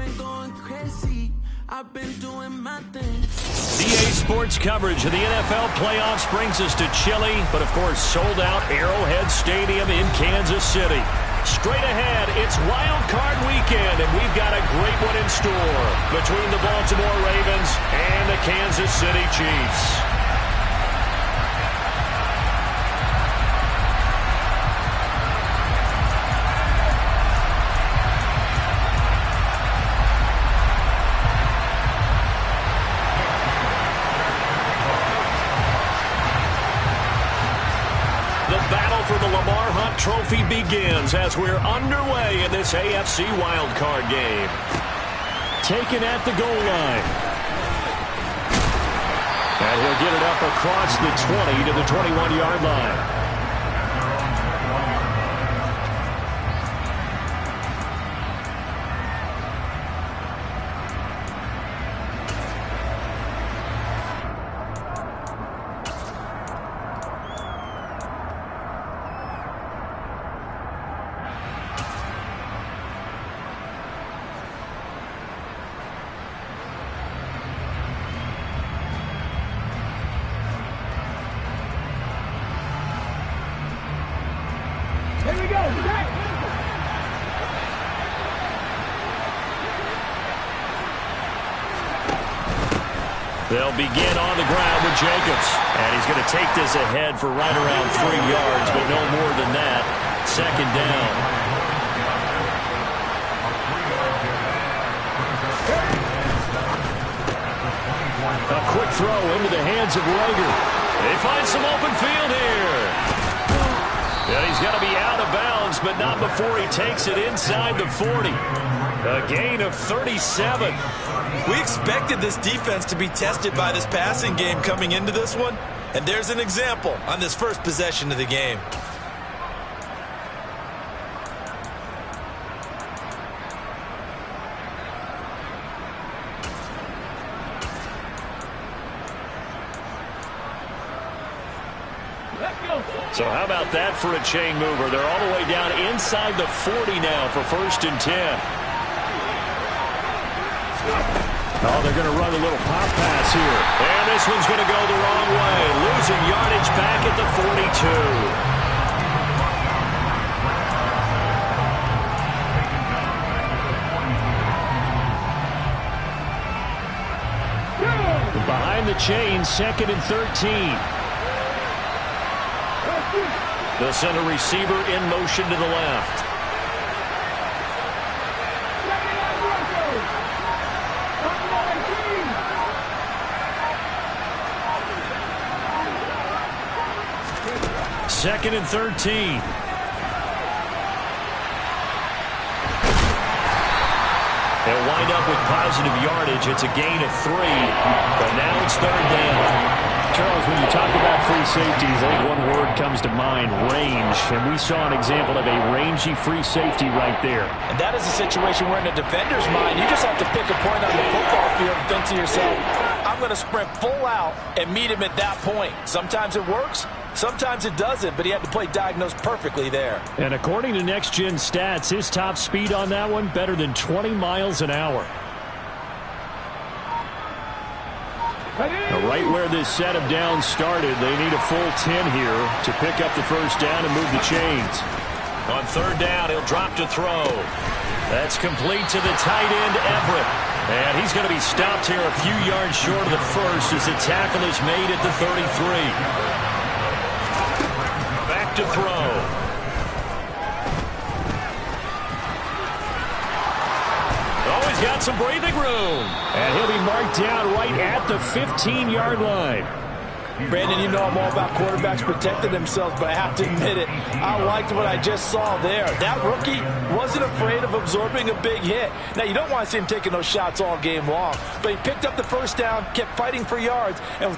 been going crazy. I've been doing my thing. EA Sports coverage of the NFL playoffs brings us to chilly, but of course sold out Arrowhead Stadium in Kansas City. Straight ahead, it's Wild Card Weekend, and we've got a great one in store between the Baltimore Ravens and the Kansas City Chiefs. For the Lamar Hunt Trophy begins as we're underway in this AFC wildcard game. Taken at the goal line. And he'll get it up across the 20 to the 21-yard line. They'll begin on the ground with Jacobs. And he's going to take this ahead for right around 3 yards, but no more than that. Second down. A quick throw into the hands of Rager. They find some open field here. And he's got to be out of bounds, but not before he takes it inside the 40. A gain of 37. We expected this defense to be tested by this passing game coming into this one, and there's an example on this first possession of the game. So how about that for a chain mover? They're all the way down inside the 40 now for 1st and 10. Oh, they're going to run a little pop pass here. And this one's going to go the wrong way. Losing yardage back at the 42. Behind the chain, 2nd and 13. They'll send a receiver in motion to the left. Second and 13. They'll wind up with positive yardage. It's a gain of 3, but now it's 3rd down. Charles, when you talk about free safeties, I think one word comes to mind, range. And we saw an example of a rangy free safety right there. And that is a situation where in a defender's mind, you just have to pick a point on the football field and think to yourself, I'm going to sprint full out and meet him at that point. Sometimes it works, sometimes it doesn't, but he had to play diagnosed perfectly there. And according to Next Gen Stats, his top speed on that one, better than 20 miles an hour. Right where this set of downs started, they need a full 10 here to pick up the 1st down and move the chains. On 3rd down, he'll drop to throw. That's complete to the tight end, Everett. And he's going to be stopped here a few yards short of the 1st as the tackle is made at the 33. Back to throw. Got some breathing room. And he'll be marked down right at the 15-yard line. Brandon, you know I'm all about quarterbacks protecting themselves, but I have to admit it. I liked what I just saw there. That rookie wasn't afraid of absorbing a big hit. Now, you don't want to see him taking those shots all game long, but he picked up the 1st down, kept fighting for yards, and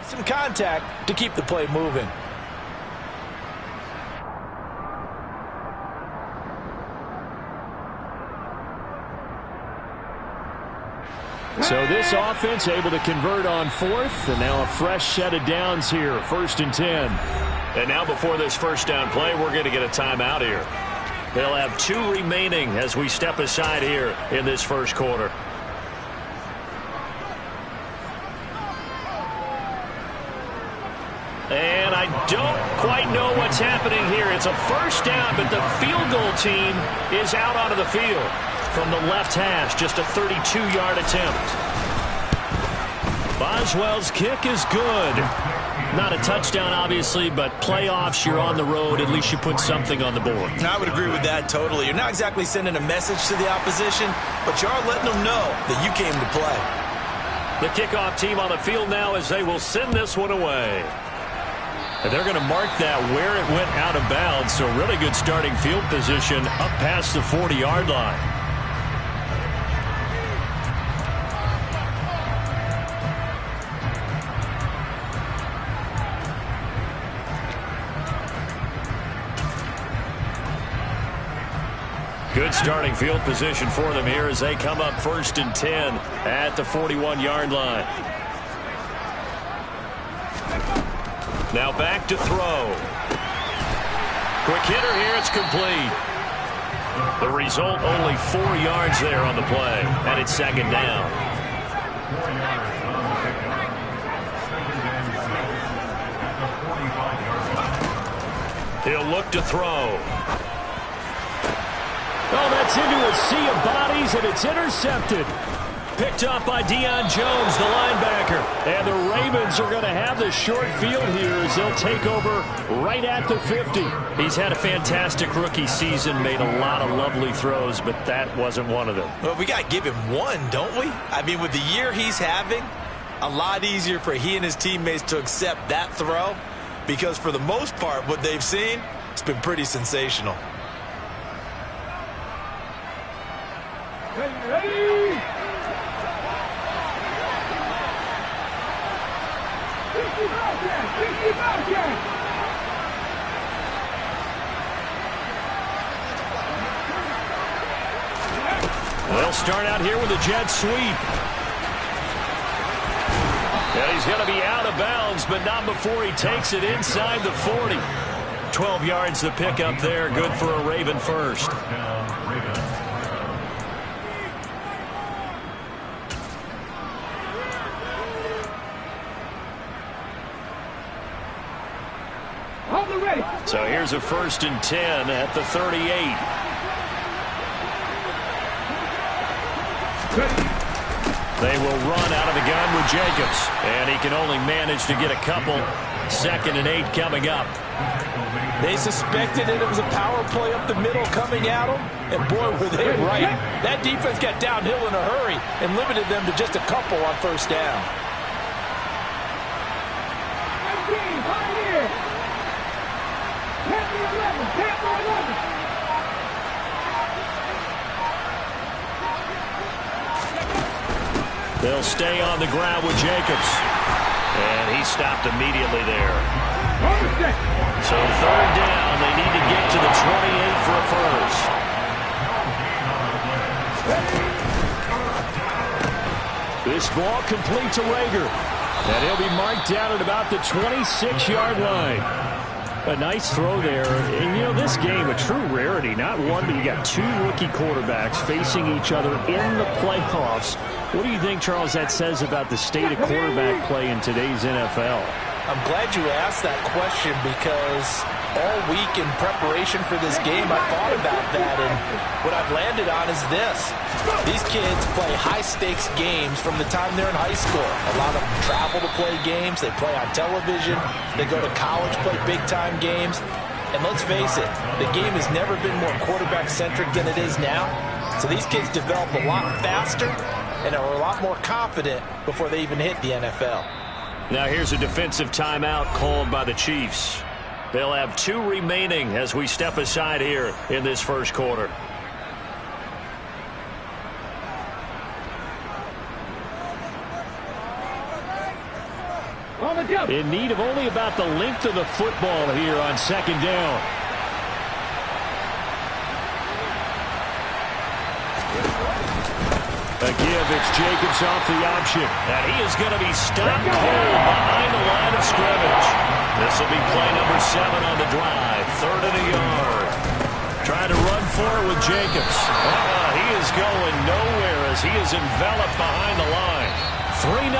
Some contact to keep the play moving. So this offense able to convert on fourth, and now a fresh set of downs here, 1st and 10. And now before this first down play, we're going to get a timeout here. They'll have 2 remaining as we step aside here in this first quarter. And I don't quite know what's happening here. It's a first down, but the field goal team is out onto the field. From the left hash, just a 32-yard attempt. Boswell's kick is good. Not a touchdown, obviously, but playoffs, you're on the road. At least you put something on the board. I would agree with that totally. You're not exactly sending a message to the opposition, but you are letting them know that you came to play. The kickoff team on the field now as they will send this one away. And they're going to mark that where it went out of bounds, so really good starting field position up past the 40-yard line. Good starting field position for them here as they come up 1st and 10 at the 41-yard line. Now back to throw. Quick hitter here, it's complete. The result, only 4 yards there on the play, and it's 2nd down. He'll look to throw. Oh, that's into a sea of bodies, and it's intercepted. Picked up by Deion Jones, the linebacker. And the Ravens are going to have the short field here as they'll take over right at the 50. He's had a fantastic rookie season, made a lot of lovely throws, but that wasn't one of them. Well, we got to give him one, don't we? I mean, with the year he's having, a lot easier for he and his teammates to accept that throw because for the most part, what they've seen, it's been pretty sensational. Ready? They'll start out here with a jet sweep. And he's going to be out of bounds, but not before he takes it inside the 40. 12 yards to pick up there. Good for a Raven first. So here's a 1st and 10 at the 38. They will run out of the gun with Jacobs. And he can only manage to get a couple. 2nd and 8 coming up. They suspected it was a power play up the middle coming at them. And boy, were they right. That defense got downhill in a hurry and limited them to just a couple on 1st down. They'll stay on the ground with Jacobs. And he stopped immediately there. So 3rd down. They need to get to the 28 for a first. This ball complete to Rager. And he'll be marked down at about the 26-yard line. A nice throw there. And, you know, this game, a true rarity. Not one, but you got 2 rookie quarterbacks facing each other in the playoffs. What do you think, Charles, that says about the state of quarterback play in today's NFL? I'm glad you asked that question because all week in preparation for this game, I thought about that, and what I've landed on is this. These kids play high-stakes games from the time they're in high school. A lot of them travel to play games. They play on television. They go to college, play big-time games. And let's face it, the game has never been more quarterback-centric than it is now. So these kids develop a lot faster and are a lot more confident before they even hit the NFL. Now here's a defensive timeout called by the Chiefs. They'll have 2 remaining as we step aside here in this first quarter. On the go. In need of only about the length of the football here on second down. A give, it's Jacobs off the option. And he is going to be stopped cold behind the line of scrimmage. This will be play number 7 on the drive. 3rd and a yard. Trying to run for it with Jacobs. He is going nowhere as he is enveloped behind the line. 3-0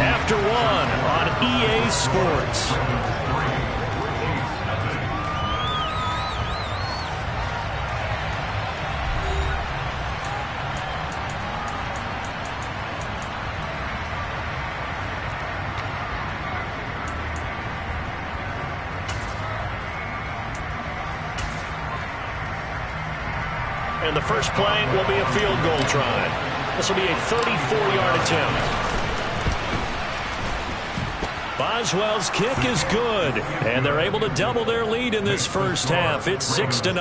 after 1 on EA Sports. And the first play will be a field goal try. This will be a 34-yard attempt. Boswell's kick is good, and they're able to double their lead in this first half. It's 6-0.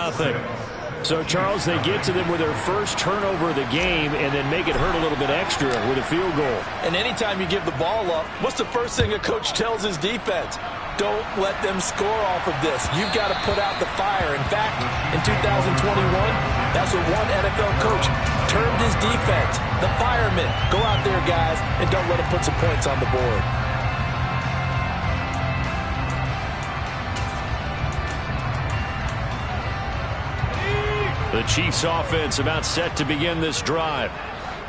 So, Charles, they get to them with their first turnover of the game and then make it hurt a little bit extra with a field goal. And anytime you give the ball up, what's the first thing a coach tells his defense? Don't let them score off of this. You've got to put out the fire. In fact, in 2021, that's what one NFL coach termed his defense. The firemen. Go out there, guys, and don't let them put some points on the board. The Chiefs offense about set to begin this drive.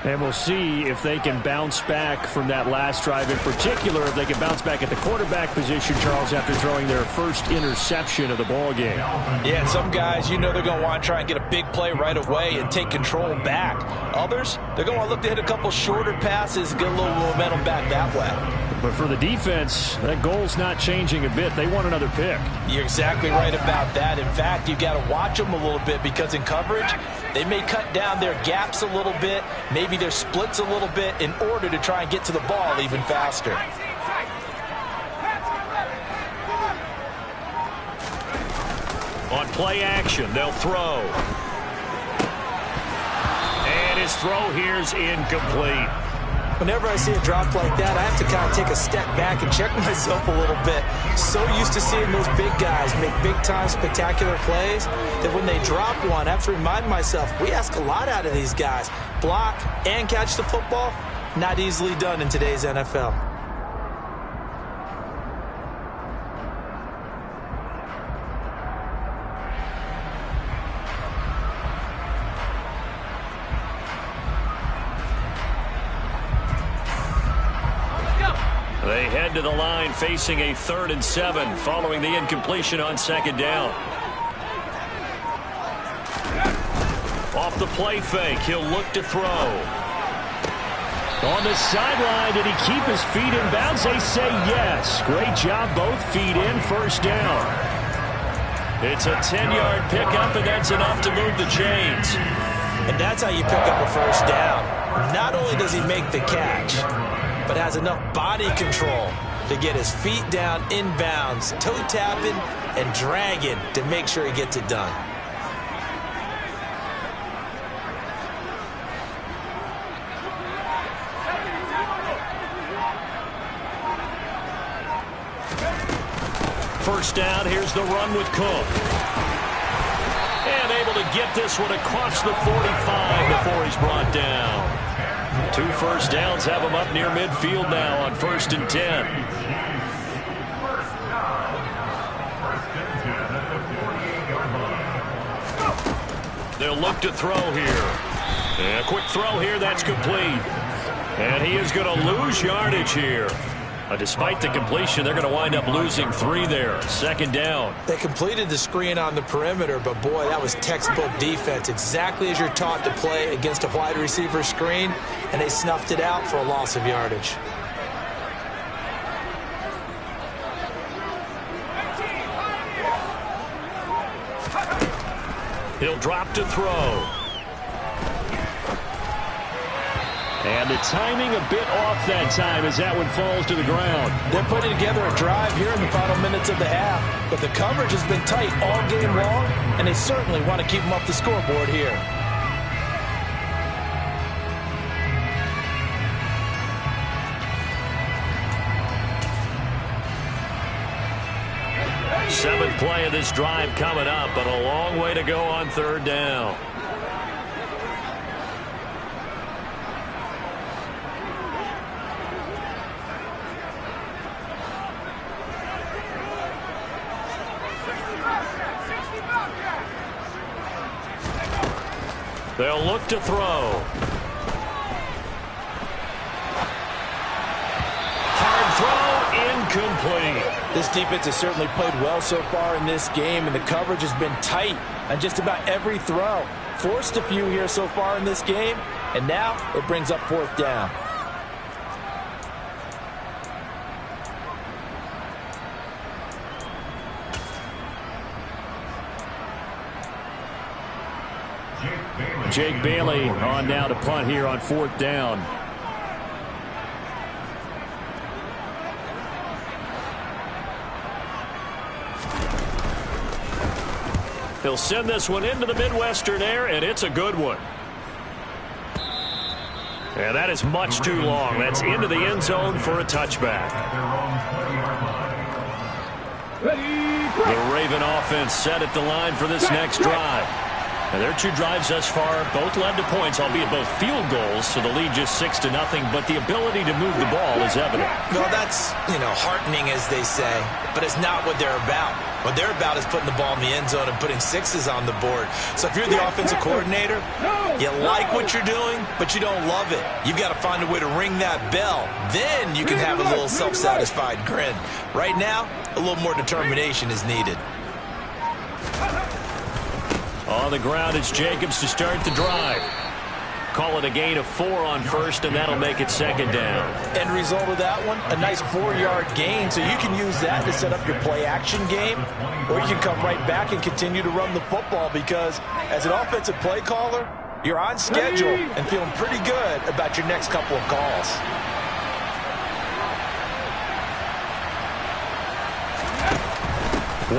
And we'll see if they can bounce back from that last drive. In particular, if they can bounce back at the quarterback position, Charles, after throwing their first interception of the ball game. Yeah, and some guys, you know they're going to want to try and get a big play right away and take control back. Others, they're going to look to hit a couple shorter passes and get a little momentum back that way. But for the defense, that goal's not changing a bit. They want another pick. You're exactly right about that. In fact, you've got to watch them a little bit because in coverage, they may cut down their gaps a little bit, maybe their splits a little bit in order to try and get to the ball even faster. On play action, they'll throw. And his throw here's incomplete. Whenever I see a drop like that, I have to kind of take a step back and check myself a little bit. So used to seeing those big guys make big-time spectacular plays that when they drop one, I have to remind myself, we ask a lot out of these guys. Block and catch the football, not easily done in today's NFL. They head to the line facing a 3rd and 7 following the incompletion on second down. Off the play fake, he'll look to throw. On the sideline, did he keep his feet in bounds? They say yes. Great job, both feet in, first down. It's a 10-yard pickup, and that's enough to move the chains. And that's how you pick up a first down. Not only does he make the catch, but has enough body control to get his feet down inbounds, toe tapping and dragging to make sure he gets it done. First down, here's the run with Cook. And able to get this one across the 45 before he's brought down. 2 first downs have him up near midfield now on 1st and 10. They'll look to throw here. And a quick throw here, that's complete. And he is going to lose yardage here. Despite the completion, they're going to wind up losing 3 there. 2nd down. They completed the screen on the perimeter, but boy, that was textbook defense. Exactly as you're taught to play against a wide receiver screen, and they snuffed it out for a loss of yardage. He'll drop to throw. And the timing a bit off that time as that one falls to the ground. They're putting together a drive here in the final minutes of the half, but the coverage has been tight all game long, and they certainly want to keep them off the scoreboard here. play of this drive coming up, but a long way to go on third down. They'll look to throw. Hard throw, incomplete. This defense has certainly played well so far in this game, and the coverage has been tight on just about every throw. Forced a few here so far in this game, and now it brings up fourth down. Jake Bailey on now to punt here on fourth down. He'll send this one into the Midwestern air, and it's a good one. And that is much too long. That's into the end zone for a touchback. The Raven offense set at the line for this next drive. And their two drives thus far both led to points, albeit both field goals, so the lead just 6-0, but the ability to move the ball is evident. Well, that's, heartening, as they say, but it's not what they're about. What they're about is putting the ball in the end zone and putting sixes on the board. So if you're the offensive coordinator, you like what you're doing, but you don't love it. You've got to find a way to ring that bell. Then you can have a little self-satisfied grin. Right now, a little more determination is needed. On the ground, it's Jacobs to start the drive. Call it a gain of 4 on first, and that'll make it second down. End result of that one, a nice 4-yard gain, so you can use that to set up your play-action game, or you can come right back and continue to run the football because as an offensive play caller, you're on schedule and feeling pretty good about your next couple of calls.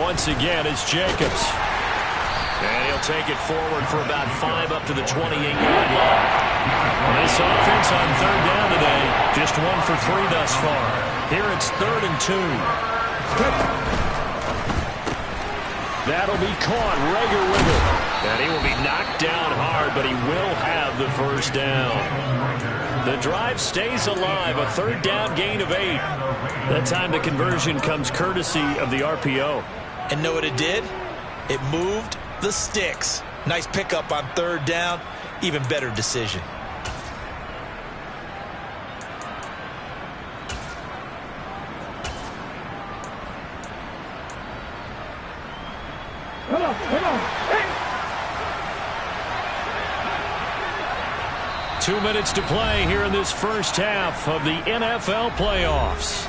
Once again, it's Jacobs. And he'll take it forward for about 5 up to the 28-yard line. This offense on third down today, just 1 for 3 thus far. Here it's 3rd and 2. That'll be caught. Reagor with it. And he will be knocked down hard, but he will have the first down. The drive stays alive. A third down gain of 8. That time the conversion comes courtesy of the RPO. And know what it did? It moved the sticks. Nice pickup on third down. Even better decision. Come on. Hey. 2 minutes to play here in this first half of the NFL playoffs.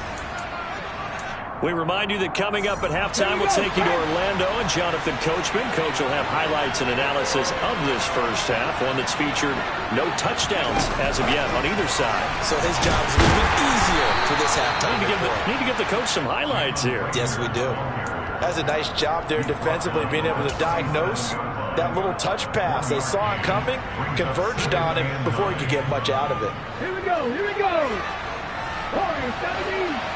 We remind you that coming up at halftime, we'll take you to Orlando and Jonathan Coachman. Coach will have highlights and analysis of this first half, one that's featured no touchdowns as of yet on either side. So his job's a little bit easier for this halftime. Need to give the coach some highlights here. Yes, we do. Has a nice job there defensively, being able to diagnose that little touch pass. They saw it coming, converged on him before he could get much out of it. Here we go. 4-17.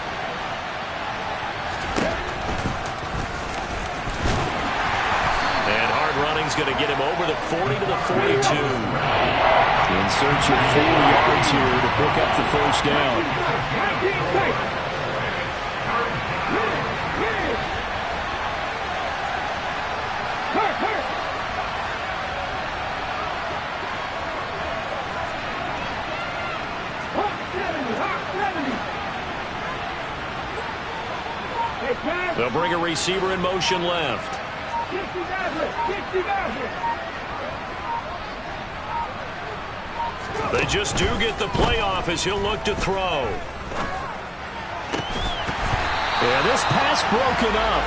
And hard running's going to get him over the 40 to the 42. In search of 4 yards here to pick up the first down. They'll bring a receiver in motion left. They just do get the playoff as he'll look to throw. Yeah, this pass broken up.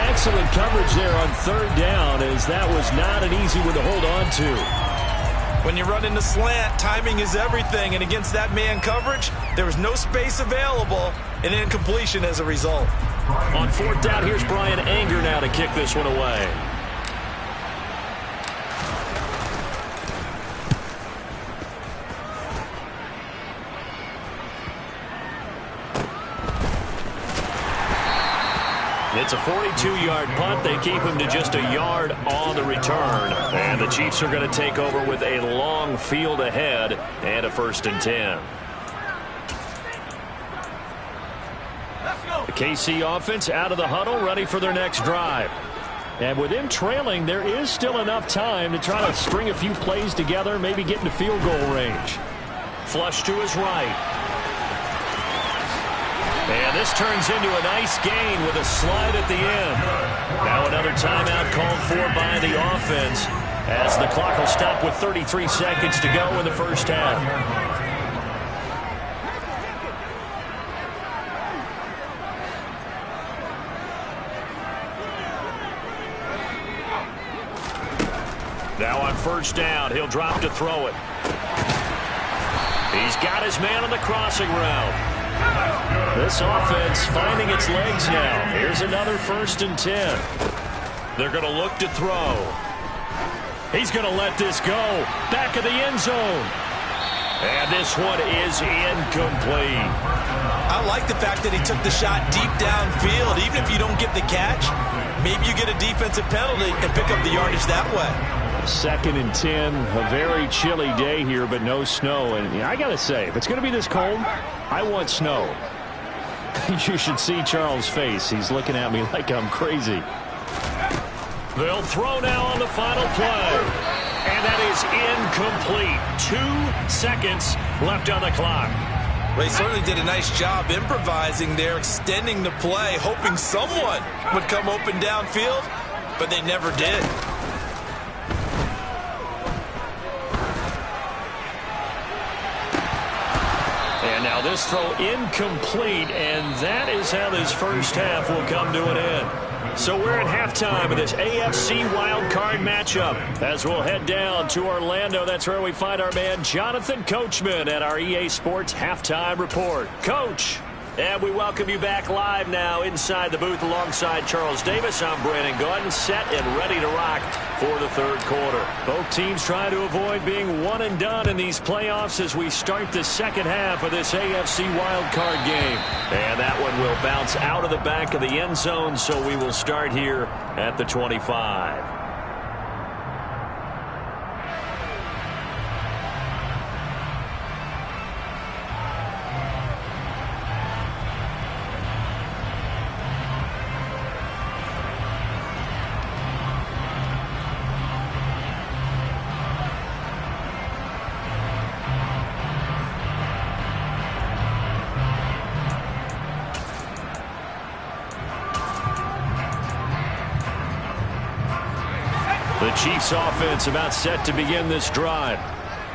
Excellent coverage there on third down, as that was not an easy one to hold on to. When you run in the slant, timing is everything, and against that man coverage, there was no space available, and incompletion as a result. On fourth down, here's Brian Anger now to kick this one away. It's a 42-yard punt. They keep him to just a yard on the return. And the Chiefs are going to take over with a long field ahead and a 1st and 10. The KC offense out of the huddle, ready for their next drive. And with him trailing, there is still enough time to try to string a few plays together, maybe get into field goal range. Flush to his right. And this turns into a nice gain with a slide at the end. Now another timeout called for by the offense as the clock will stop with 33 seconds to go in the first half. Now on 1st down, he'll drop to throw it. He's got his man on the crossing route. This offense finding its legs now. Here's another 1st and 10. They're going to look to throw. He's going to let this go. Back of the end zone. And this one is incomplete. I like the fact that he took the shot deep downfield. Even if you don't get the catch, maybe you get a defensive penalty and pick up the yardage that way. 2nd and 10, a very chilly day here, but no snow. And I got to say, if it's going to be this cold, I want snow. You should see Charles' face. He's looking at me like I'm crazy. They'll throw now on the final play. And that is incomplete. 2 seconds left on the clock. Well, he certainly did a nice job improvising there, extending the play, hoping someone would come open downfield, but they never did. And now this throw incomplete, and that is how this first half will come to an end. So we're at halftime of this AFC wildcard matchup as we'll head down to Orlando. That's where we find our man Jonathan Coachman at our EA Sports Halftime Report. Coach, and we welcome you back live now inside the booth alongside Charles Davis. I'm Brandon Gaudin, set and ready to rock for the 3rd quarter. Both teams trying to avoid being one and done in these playoffs as we start the 2nd half of this AFC wildcard game. And that one will bounce out of the back of the end zone, so we will start here at the 25. The Chiefs offense about set to begin this drive.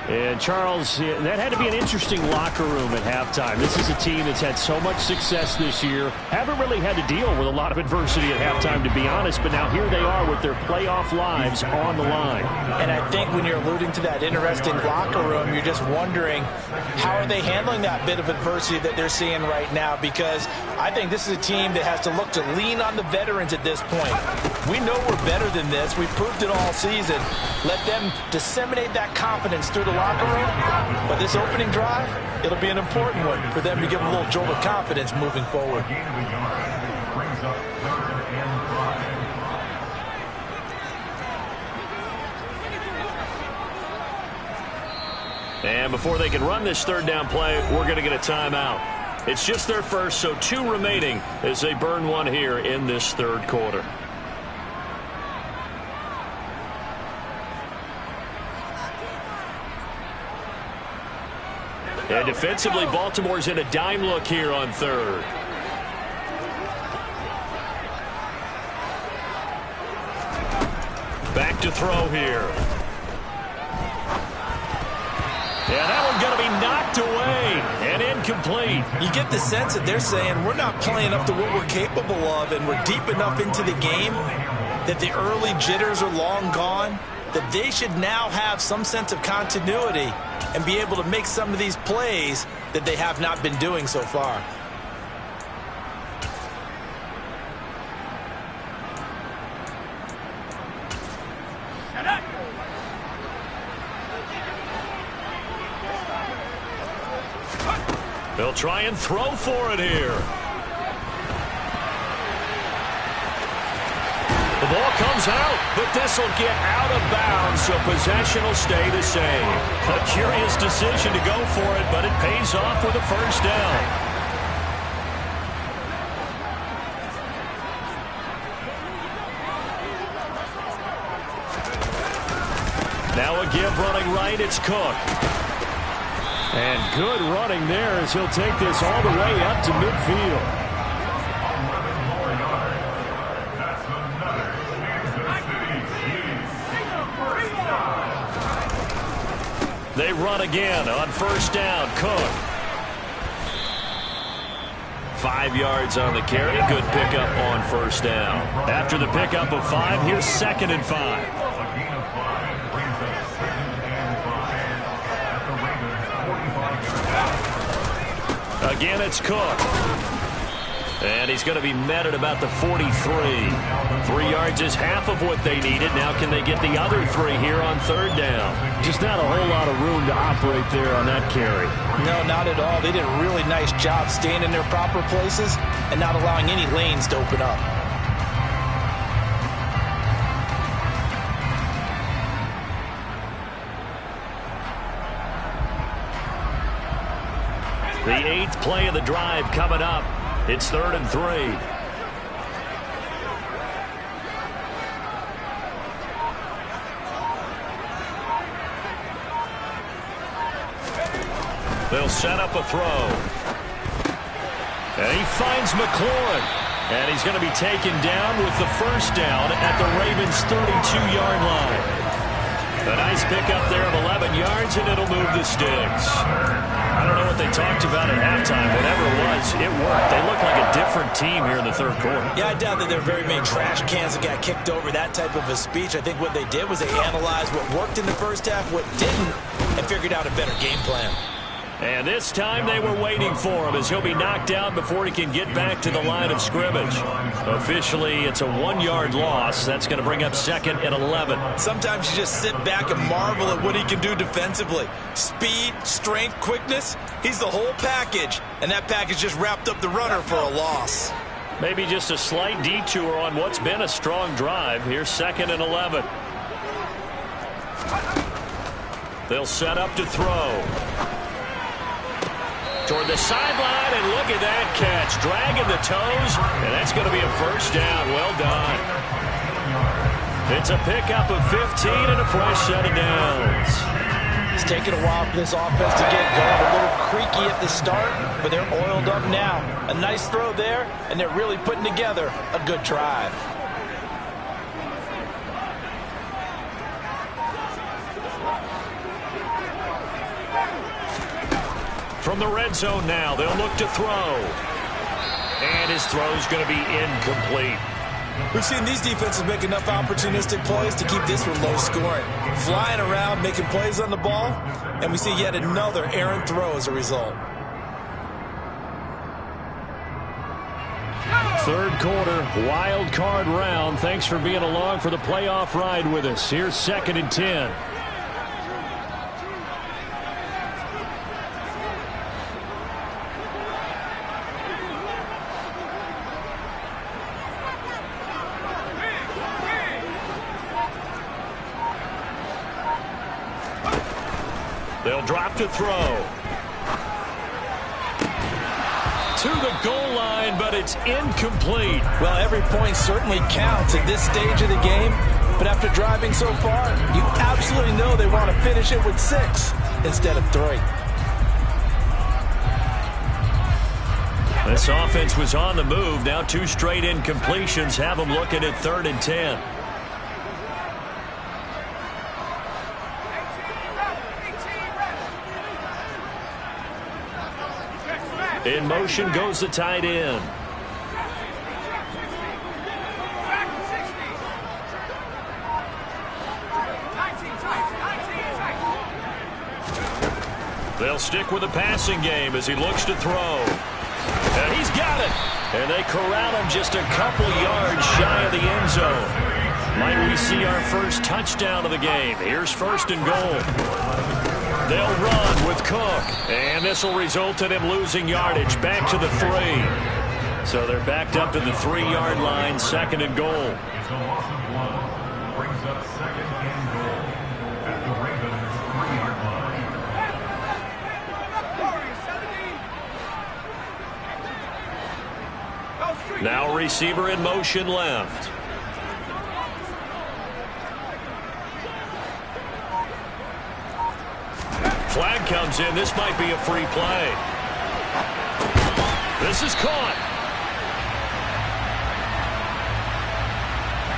And Charles, that had to be an interesting locker room at halftime. This is a team that's had so much success this year. Haven't really had to deal with a lot of adversity at halftime, to be honest. But now here they are with their playoff lives on the line. And I think when you're alluding to that interesting locker room, you're just wondering how are they handling that bit of adversity that they're seeing right now? Because I think this is a team that has to look to lean on the veterans at this point. We know we're better than this. We've proved it all season. Let them disseminate that confidence through the locker room. But this opening drive, it'll be an important one for them to give them a little jolt of confidence moving forward. And before they can run this 3rd down play, we're going to get a timeout. It's just their first, so 2 remaining as they burn one here in this 3rd quarter. And defensively, Baltimore's in a dime look here on 3rd. Back to throw here. Yeah, that one's going to be knocked away and incomplete. You get the sense that they're saying we're not playing up to what we're capable of, and we're deep enough into the game that the early jitters are long gone, that they should now have some sense of continuity and be able to make some of these plays that they have not been doing so far. They'll try and throw for it here. this will get out of bounds, so possession will stay the same. A curious decision to go for it, but it pays off with a first down. Now a give running right, it's Cook. And good running there as he'll take this all the way up to midfield. They run again on first down. Cook. 5 yards on the carry. Good pickup on first down. After the pickup of 5, here's 2nd and 5. Again, it's Cook. And he's going to be met at about the 43. 3 yards is half of what they needed. Now can they get the other 3 here on third down? Just not a whole lot of room to operate there on that carry. No, not at all. They did a really nice job staying in their proper places and not allowing any lanes to open up. The 8th play of the drive coming up. It's 3rd and 3. They'll set up a throw. And he finds McLaurin. And he's going to be taken down with the first down at the Ravens' 32-yard line. A nice pickup there of 11 yards, and it'll move the sticks. I don't know what they talked about at halftime. Whatever it was, it worked. They look like a different team here in the third quarter. Yeah, I doubt that there are very many trash cans that got kicked over, that type of a speech. I think what they did was they analyzed what worked in the first half, what didn't, and figured out a better game plan. And this time they were waiting for him as he'll be knocked out before he can get back to the line of scrimmage. Officially, it's a 1-yard loss. That's going to bring up 2nd and 11. Sometimes you just sit back and marvel at what he can do defensively. Speed, strength, quickness, he's the whole package. And that package just wrapped up the runner for a loss. Maybe just a slight detour on what's been a strong drive. Here's 2nd and 11. They'll set up to throw. Toward the sideline, and look at that catch. Dragging the toes, and that's going to be a first down. Well done. It's a pickup of 15 and a fresh set of downs. It's taken a while for this offense to get going. A little creaky at the start, but they're oiled up now. A nice throw there, and they're really putting together a good drive. From the red zone now, they'll look to throw. And his throw's going to be incomplete. We've seen these defenses make enough opportunistic plays to keep this one low scoring. Flying around, making plays on the ball, and we see yet another errant throw as a result. Third quarter, wild card round. Thanks for being along for the playoff ride with us. Here's 2nd and 10. They'll drop to throw. To the goal line, but it's incomplete. Well, every point certainly counts at this stage of the game, but after driving so far, you absolutely know they want to finish it with 6 instead of 3. This offense was on the move. Now 2 straight incompletions have them looking at 3rd and 10. In motion goes the tight end. They'll stick with the passing game as he looks to throw. And he's got it. And they corral him just a couple yards shy of the end zone. Might we see our first touchdown of the game? Here's 1st and goal. They'll run with Cook. And this will result in him losing yardage back to the 3. So they're backed up to the 3-yard line, 2nd and goal. brings up second and goal at the Ravens 3-yard line. Now receiver in motion left. Flag comes in. This might be a free play. This is caught.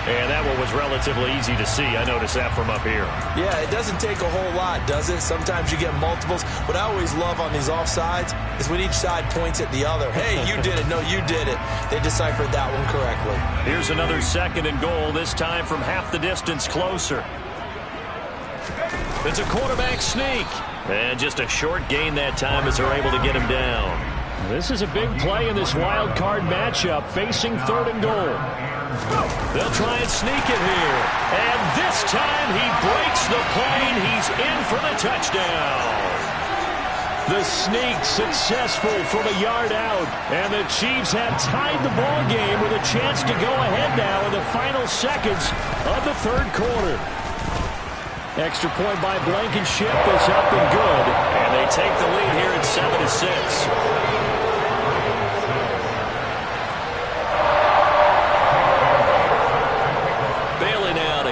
And that one was relatively easy to see. I noticed that from up here. Yeah, it doesn't take a whole lot, does it? Sometimes you get multiples. What I always love on these offsides is when each side points at the other. Hey, you did it. No, you did it. They deciphered that one correctly. Here's another second and goal, this time from half the distance closer. It's a quarterback sneak. And just a short gain that time as they're able to get him down. This is a big play in this wild card matchup, facing third and goal. They'll try and sneak it here. And this time he breaks the plane. He's in for the touchdown. The sneak successful from a yard out. And the Chiefs have tied the ball game with a chance to go ahead now in the final seconds of the third quarter. Extra point by Blankenship is up and good. And they take the lead here at 7-6.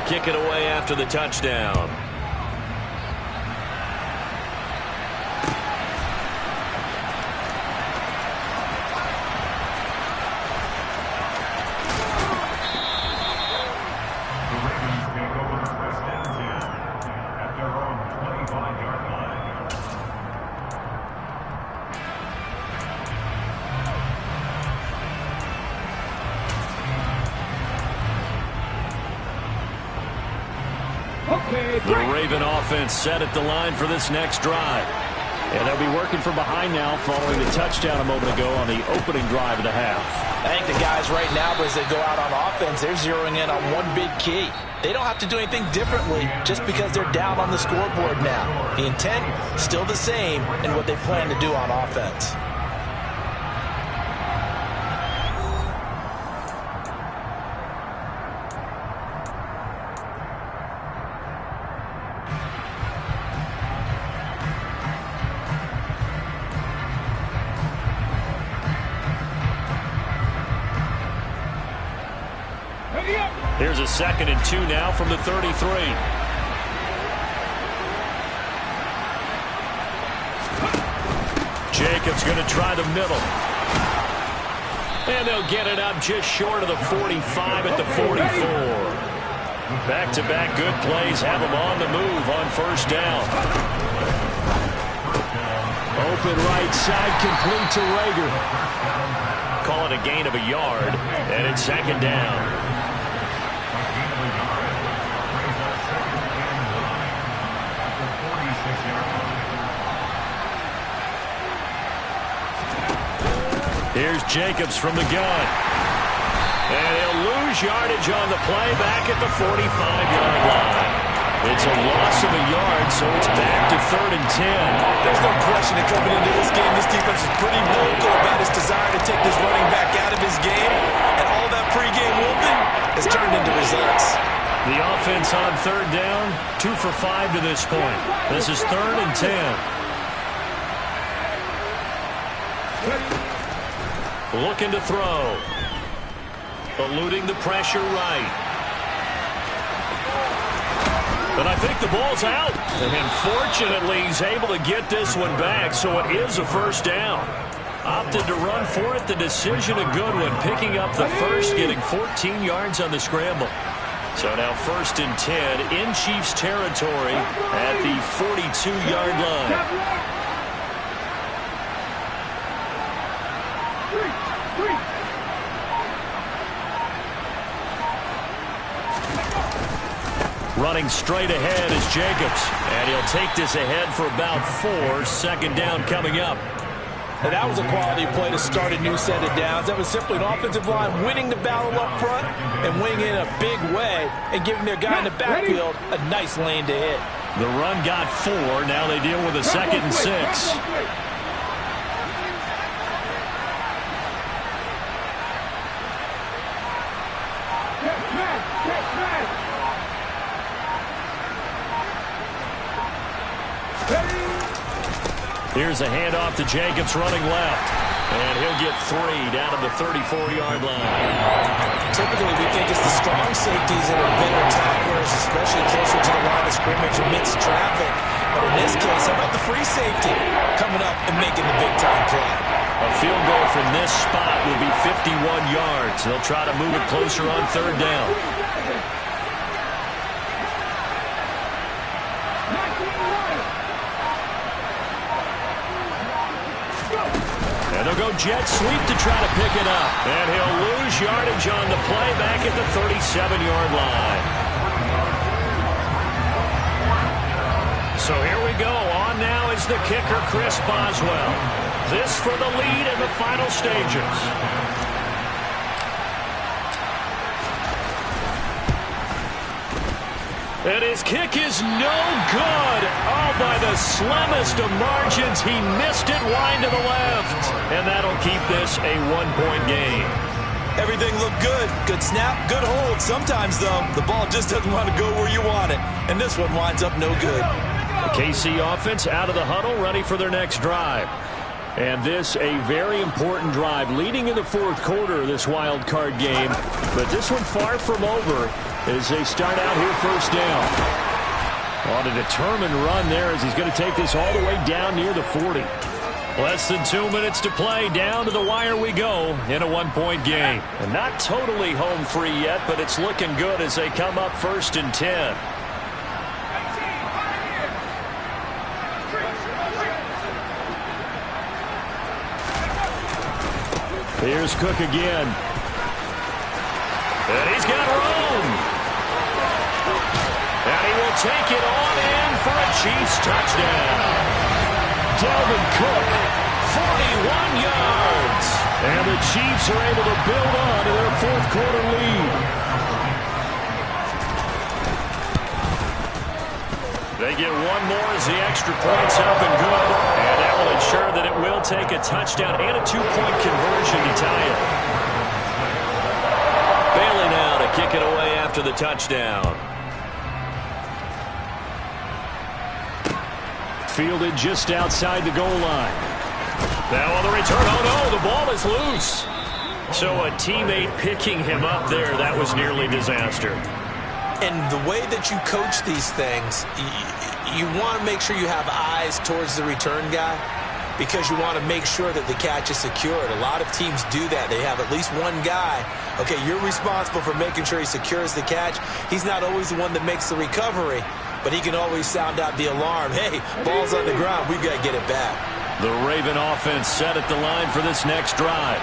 Kick it away after the touchdown. The Ravens take over first and 10 at their own 25-yard line. The Raven offense set at the line for this next drive. And they'll be working from behind now following the touchdown a moment ago on the opening drive of the half. I think the guys right now, as they go out on offense, they're zeroing in on one big key. They don't have to do anything differently just because they're down on the scoreboard now. The intent, still the same in what they plan to do on offense. Here's a 2nd and 2 now from the 33. Jacobs going to try the middle. And they'll get it up just short of the 45 at the 44. Back-to-back good plays have them on the move on first down. Open right side, complete to Rager. Call it a gain of a yard, and it's 2nd down. Here's Jacobs from the gun. And he'll lose yardage on the play back at the 45-yard line. It's a loss of a yard, so it's back to 3rd and 10. There's no question that coming into this game, this defense is pretty vocal about its desire to take this running back out of his game. And all that pregame whooping has turned into results. The offense on 3rd down, 2 for 5 to this point. This is 3rd and 10. Looking to throw. Eluding the pressure right. But I think the ball's out. And fortunately, he's able to get this one back, so it is a first down. Opted to run for it. The decision a good one. Picking up the first, getting 14 yards on the scramble. So now 1st and 10 in Chiefs territory at the 42-yard line. Running straight ahead is Jacobs. And he'll take this ahead for about 4. 2nd down coming up. And that was a quality play to start a new set of downs. That was simply an offensive line winning the battle up front and winning in a big way and giving their guy in the backfield a nice lane to hit. The run got 4. Now they deal with a 2nd and 6. Here's a handoff to Jacobs running left. And he'll get 3 down to the 34-yard line. Typically, we think it's the strong safeties that are better tacklers, especially closer to the line of scrimmage amidst traffic. But in this case, how about the free safety coming up and making the big-time play? A field goal from this spot will be 51 yards. They'll try to move it closer on 3rd down. And they'll go jet sweep to try to pick it up. And he'll lose yardage on the play back at the 37-yard line. So here we go. On now is the kicker, Chris Boswell. This for the lead in the final stages. And his kick is no good. Oh, by the slimmest of margins, he missed it wide to the left. And that'll keep this a 1-point game. Everything looked good. Good snap, good hold. Sometimes, though, the ball just doesn't want to go where you want it. And this one winds up no good. The KC offense out of the huddle, ready for their next drive. And this a very important drive leading in the 4th quarter of this wild card game. But this one far from over as they start out here 1st down. On a determined run there as he's going to take this all the way down near the 40. Less than 2 minutes to play. Down to the wire we go in a 1-point game. And not totally home free yet, but it's looking good as they come up 1st and 10. Here's Cook again. And he's got room. And he will take it on in for a Chiefs touchdown. Dalvin Cook, 41 yards. And the Chiefs are able to build on to their 4th quarter lead. They get one more as the extra point's up and good. And that will ensure that it will take a touchdown and a 2-point conversion to tie it. Bailey now to kick it away after the touchdown. Fielded just outside the goal line. Now on the return, oh no, the ball is loose. So a teammate picking him up there, that was nearly disaster. And the way that you coach these things, you want to make sure you have eyes towards the return guy because you want to make sure that the catch is secured. A lot of teams do that. They have at least one guy. Okay, you're responsible for making sure he secures the catch. He's not always the one that makes the recovery, but he can always sound out the alarm. Hey, ball's on the ground. We've got to get it back. The Raven offense set at the line for this next drive.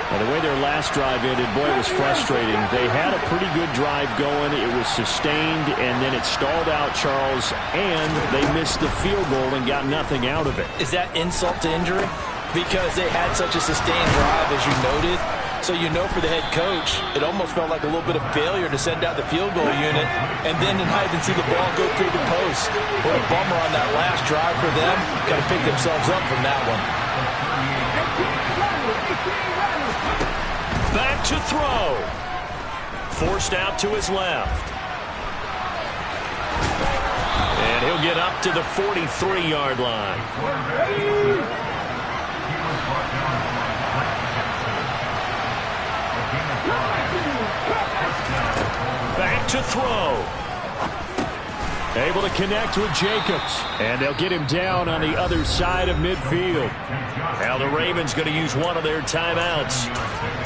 Now, the way their last drive ended, boy, it was frustrating. They had a pretty good drive going. It was sustained, and then it stalled out, Charles, and they missed the field goal and got nothing out of it. Is that insult to injury? Because they had such a sustained drive, as you noted. So you know for the head coach, it almost felt like a little bit of failure to send out the field goal unit and then not even see the ball go through the post. What a bummer on that last drive for them. Got to pick themselves up from that one. Back to throw. Forced out to his left. And he'll get up to the 43-yard line. Back to throw. Able to connect with Jacobs. And they'll get him down on the other side of midfield. Now the Ravens going to use one of their timeouts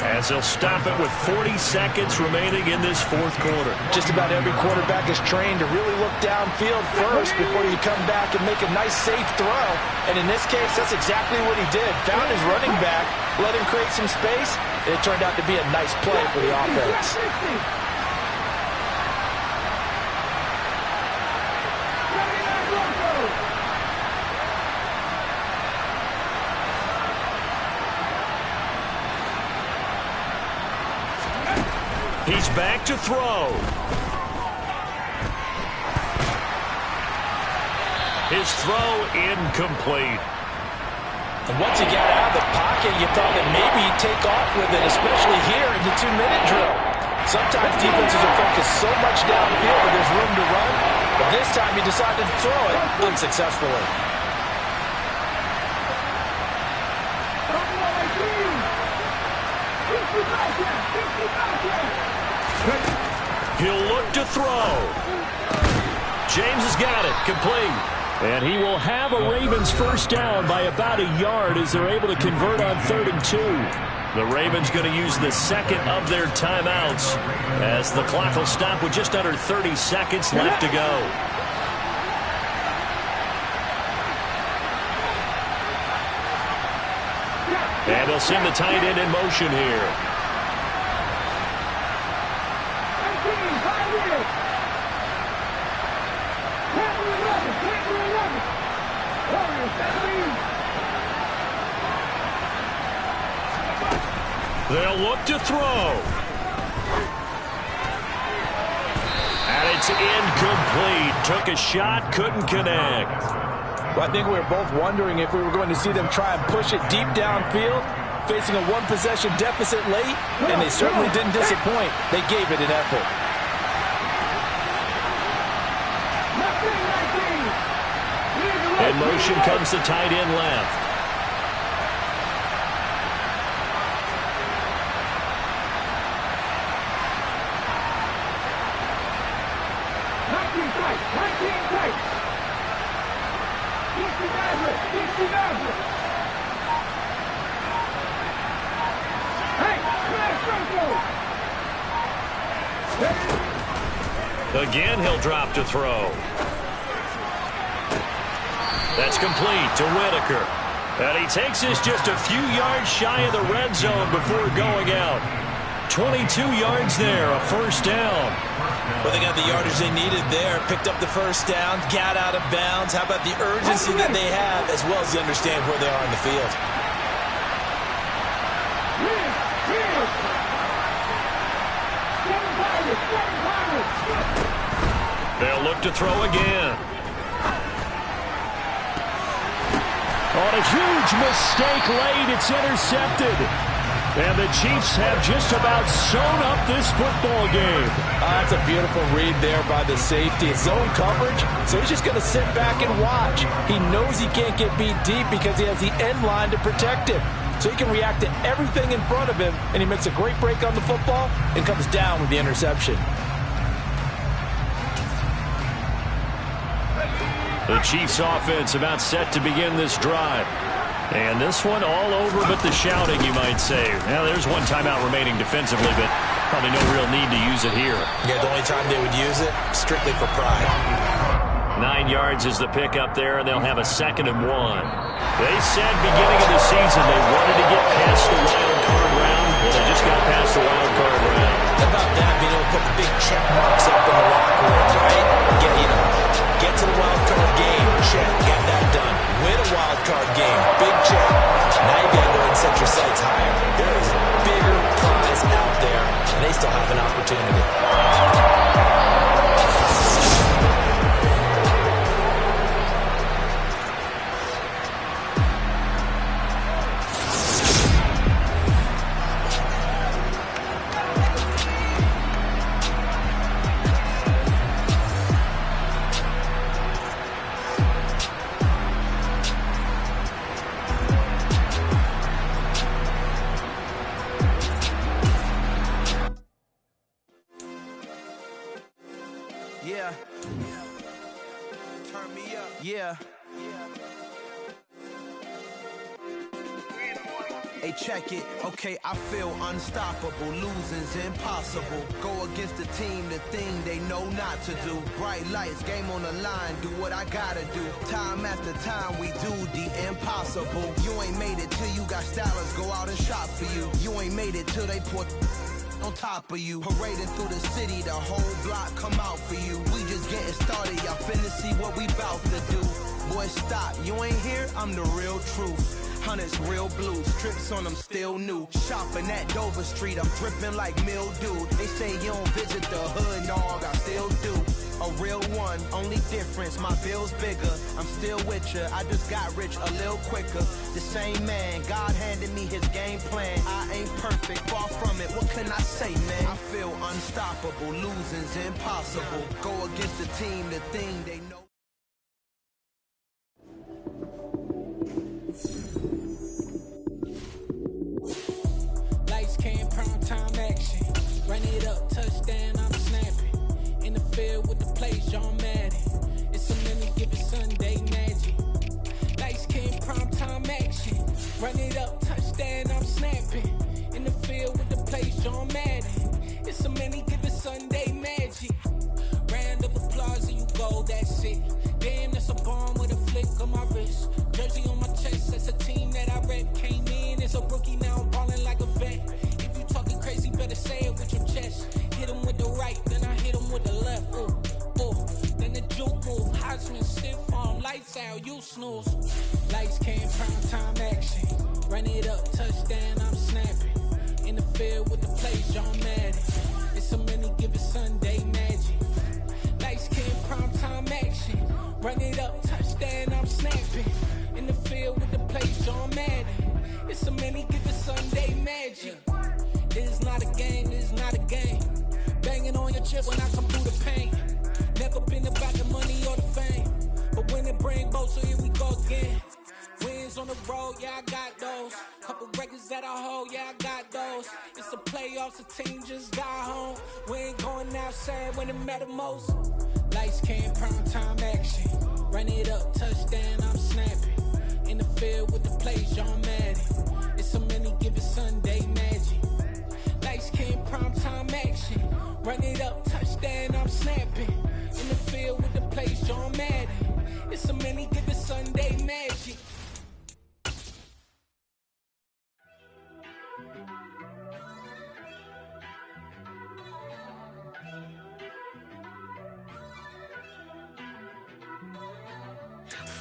as they'll stop it with 40 seconds remaining in this 4th quarter. Just about every quarterback is trained to really look downfield first before you come back and make a nice, safe throw. And in this case, that's exactly what he did. Found his running back, let him create some space, and it turned out to be a nice play for the offense. He's back to throw. His throw incomplete. And once he got out of the pocket, you thought that maybe he'd take off with it, especially here in the 2-minute drill. Sometimes defenses are focused so much downfield that there's room to run, but this time he decided to throw it unsuccessfully. He'll look to throw. James has got it. Complete. And he will have a Ravens first down by about a yard as they're able to convert on 3rd and 2. The Ravens going to use the second of their timeouts as the clock will stop with just under 30 seconds left to go. And they'll send the tight end in motion here. They'll look to throw. And it's incomplete. Took a shot, couldn't connect. Well, I think we were both wondering if we were going to see them try and push it deep downfield, facing a one-possession deficit late, and they certainly didn't disappoint. They gave it an effort. In motion comes the tight end left. Again, he'll drop to throw. That's complete to Whitaker. And he takes this just a few yards shy of the red zone before going out. 22 yards there, a first down. Well, they got the yardage they needed there. Picked up the first down, got out of bounds. How about the urgency that they have, as well as they understand where they are in the field? They'll look to throw again. On a huge mistake late, it's intercepted. And the Chiefs have just about sewn up this football game. That's a beautiful read there by the safety. It's zone coverage, so he's just going to sit back and watch. He knows he can't get beat deep because he has the end line to protect him. So he can react to everything in front of him, and he makes a great break on the football and comes down with the interception. The Chiefs offense about set to begin this drive. And this one all over but the shouting, you might say. Now, there's one timeout remaining defensively, but probably no real need to use it here. Yeah, the only time they would use it, strictly for pride. 9 yards is the pickup there, and they'll have a 2nd and 1. They said beginning of the season they wanted to get past the wild card round. Well, they just got past the wild card round. How about that, being able to put the big check marks up in the locker room, right? Get to the wild card game, check, got that done. Win a wild card game, big check. Now you got to go and set your sights higher. There is a bigger prize out there, and they still have an opportunity. Yeah. Turn me up. Yeah. Hey, check it. Okay, I feel unstoppable. Losing's impossible. Go against the team, the thing they know not to do. Bright lights, game on the line. Do what I gotta do. Time after time, we do the impossible. You ain't made it till you got stylers go out and shop for you. You ain't made it till they put on top of you. Parading through the city, the whole block come out for you. We just getting started, y'all finna see what we bout to do. Boy, stop, you ain't here, I'm the real truth. Hunters, real blue, strips on them still new. Shopping at Dover Street, I'm dripping like mildew. They say you don't visit the hood, dog, I still do. A real one, only difference, my bill's bigger. I'm still with ya, I just got rich a little quicker. The same man, God handed me his game plan. I ain't perfect, far from it, what can I say, man? I feel unstoppable, losing's impossible. Go against the team, the thing they know. Lights came, prime time action. Run it up, touchdown, I'm snapping. field with the plays, John Madden. It's a many given Sunday magic. Lights came primetime action. Run it up, touchdown, I'm snapping. In the field with the plays, John Madden. It's a many given Sunday magic. Round of applause and you go, that's it. Damn, that's a bomb with a flick on my wrist. Jersey on my chest, that's a team that I rep. Came in as a rookie, now I'm ballin' like a vet. If you talking crazy, better say it with your chest. Hit him with the right, then I hit him with the left. Ooh, ooh. Then the juke move, Heisman stiff arm, lights out, you snooze. Lights came, prime time action. Run it up, touchdown, I'm snapping. In the field with the plays, John Madden. It's a many given Sunday magic. Lights came, prime time action. Run it up, touchdown, I'm snapping. In the field with the plays, John Madden. It's a many given Sunday magic. This is not a game, this is not a game. Banging on your chest when I come through the paint. Never been about the money or the fame. But when it bring both, so here we go again. Wins on the road, yeah, I got those. Couple records that I hold, yeah, I got those. It's the playoffs, the team just got home. We ain't going outside when it matter most. Lights came, prime time action. Run it up, touchdown, I'm snapping. In the field with the plays, John Madden. It's a many given Sunday magic. Lights came, prime time action. Run it up, touchdown, I'm snapping. In the field with the plays, John Madden. It's a many given Sunday magic.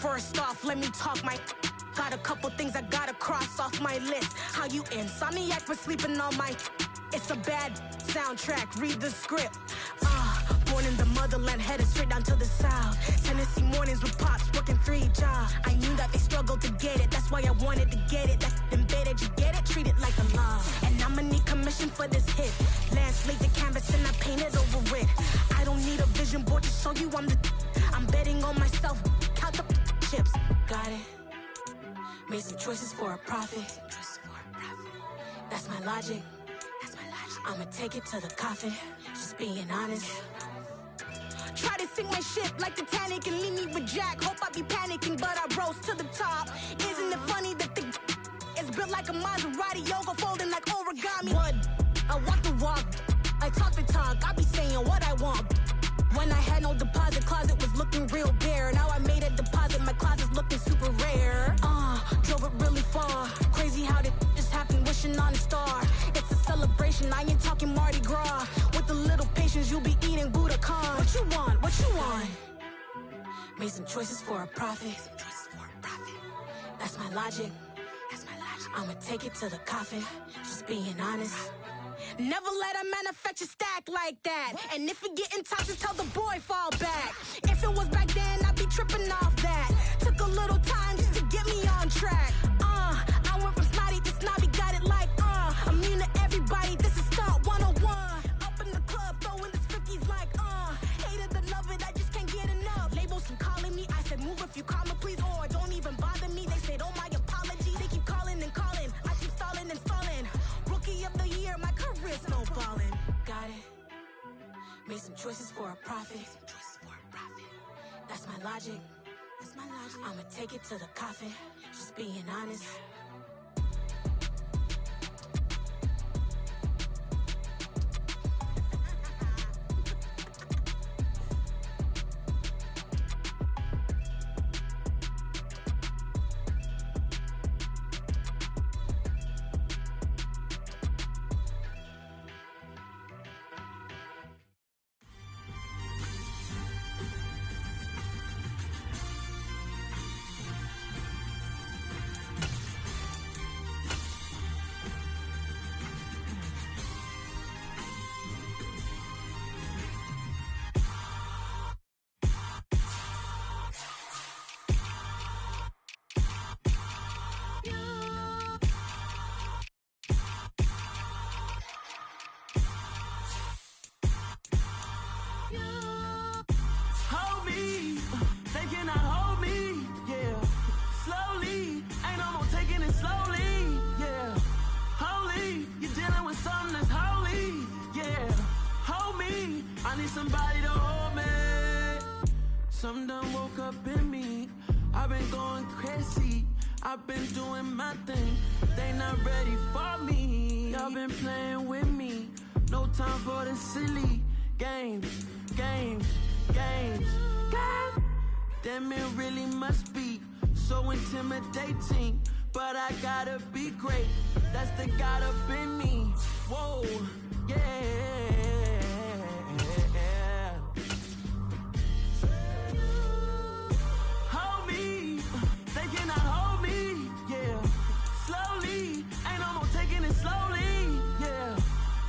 First off, let me talk my. Got a couple things I gotta cross off my list. How you insomniac for sleeping on my. It's a bad soundtrack, read the script. Born in the motherland, headed straight down to the south. Tennessee mornings with pops, working 3 jobs. I knew that they struggled to get it, that's why I wanted to get it. That embedded, you get it, treat it like a law. And I'ma need commission for this hit. Lance laid the canvas and I painted over it. I don't need a vision board to show you I'm the. I'm betting on myself, count the chips. Got it. Made some choices for a profit. That's my logic. I'ma take it to the coffin. Just being honest. Try to sink my ship like Titanic and leave me with Jack. Hope I be panicking, but I rose to the top. Isn't it funny that the is built like a Maserati, yoga folding like origami? What? I walk the walk. I talk the talk. I be saying what I want. When I had no deposit, closet was looking real bare. Now I made a deposit, my closet's looking super rare. Drove it really far. Crazy how did just happen, wishing on a star. It's a celebration, I ain't talking Mardi Gras. With a little patience, you'll be eating Budokan. What you want? What you want? Made some choices for a profit. That's my logic. I'ma take it to the coffin. Just being honest. Never let a manufacture stack like that. And if it getting toxic, tell the boy fall back. If it was back then, I'd be tripping off that. Took a little time just to get me on track. I went from snotty to snobby, got it like immune to everybody, this is Stunt 101. Up in the club, throwing this 50s like hate it or love it, I just can't get enough. Labels keep calling me, I said move if you call me please, or don't even bother me. They said oh my apologies, they keep calling and calling. I keep stalling and stalling. Rookie of the year, my career snowballing. Got it. Made some choices for a profit. That's my logic. I'ma take it to the coffin. Just being honest. Somebody to hold me. Some done woke up in me. I've been going crazy. I've been doing my thing. They not ready for me. Y'all been playing with me. No time for the silly games. Damn, it really must be so intimidating. But I gotta be great. That's the God up in me. Whoa, yeah. Hold me. They cannot hold me. Yeah. Slowly. Ain't no more taking it slowly. Yeah.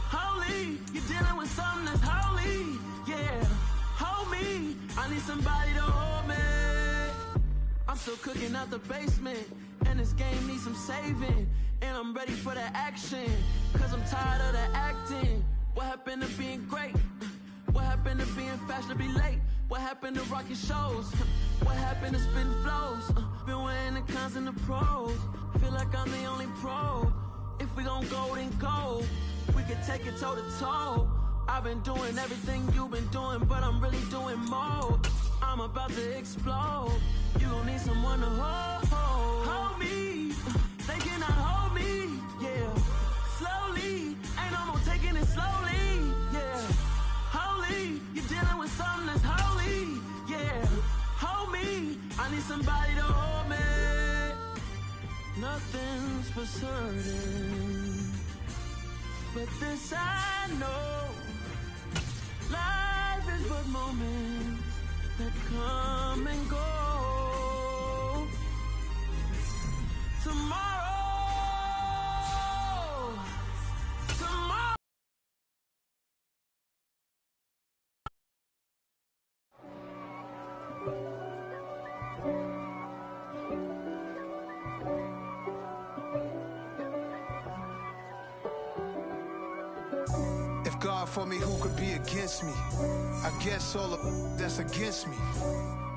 Holy. You're dealing with something that's holy. Yeah. Hold me. I need somebody to hold me. I'm still cooking out the basement. And this game needs some saving. And I'm ready for the action. Cause I'm tired of the acting. What happened to being great? What happened to being fashionably late? What happened to rocking shows? What happened to spitting flows? Been weighing the cons and the pros. Feel like I'm the only pro. If we gon' go, then go. We can take it toe to toe. I've been doing everything you've been doing, but I'm really doing more. I'm about to explode. You gon' need someone to hold me. They cannot hold me. Yeah. Slowly. Ain't no more taking it slowly. Yeah. Holy. You're dealing with something that's holy. Yeah. Hold me. I need somebody to hold me. Nothing's for certain, but this I know. Life is but moments that come and go. Tomorrow. If God for me, who could be against me? I guess all of that's against me.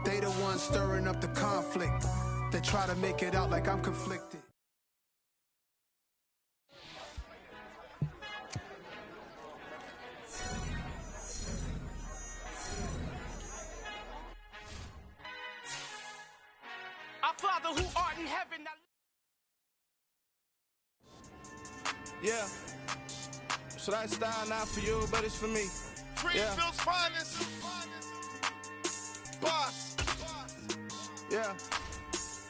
They the ones stirring up the conflict. They try to make it out like I'm conflicted. Our Father who art in heaven. Yeah. So that style not for you, but it's for me. Greenfield's finest. Boss. Yeah.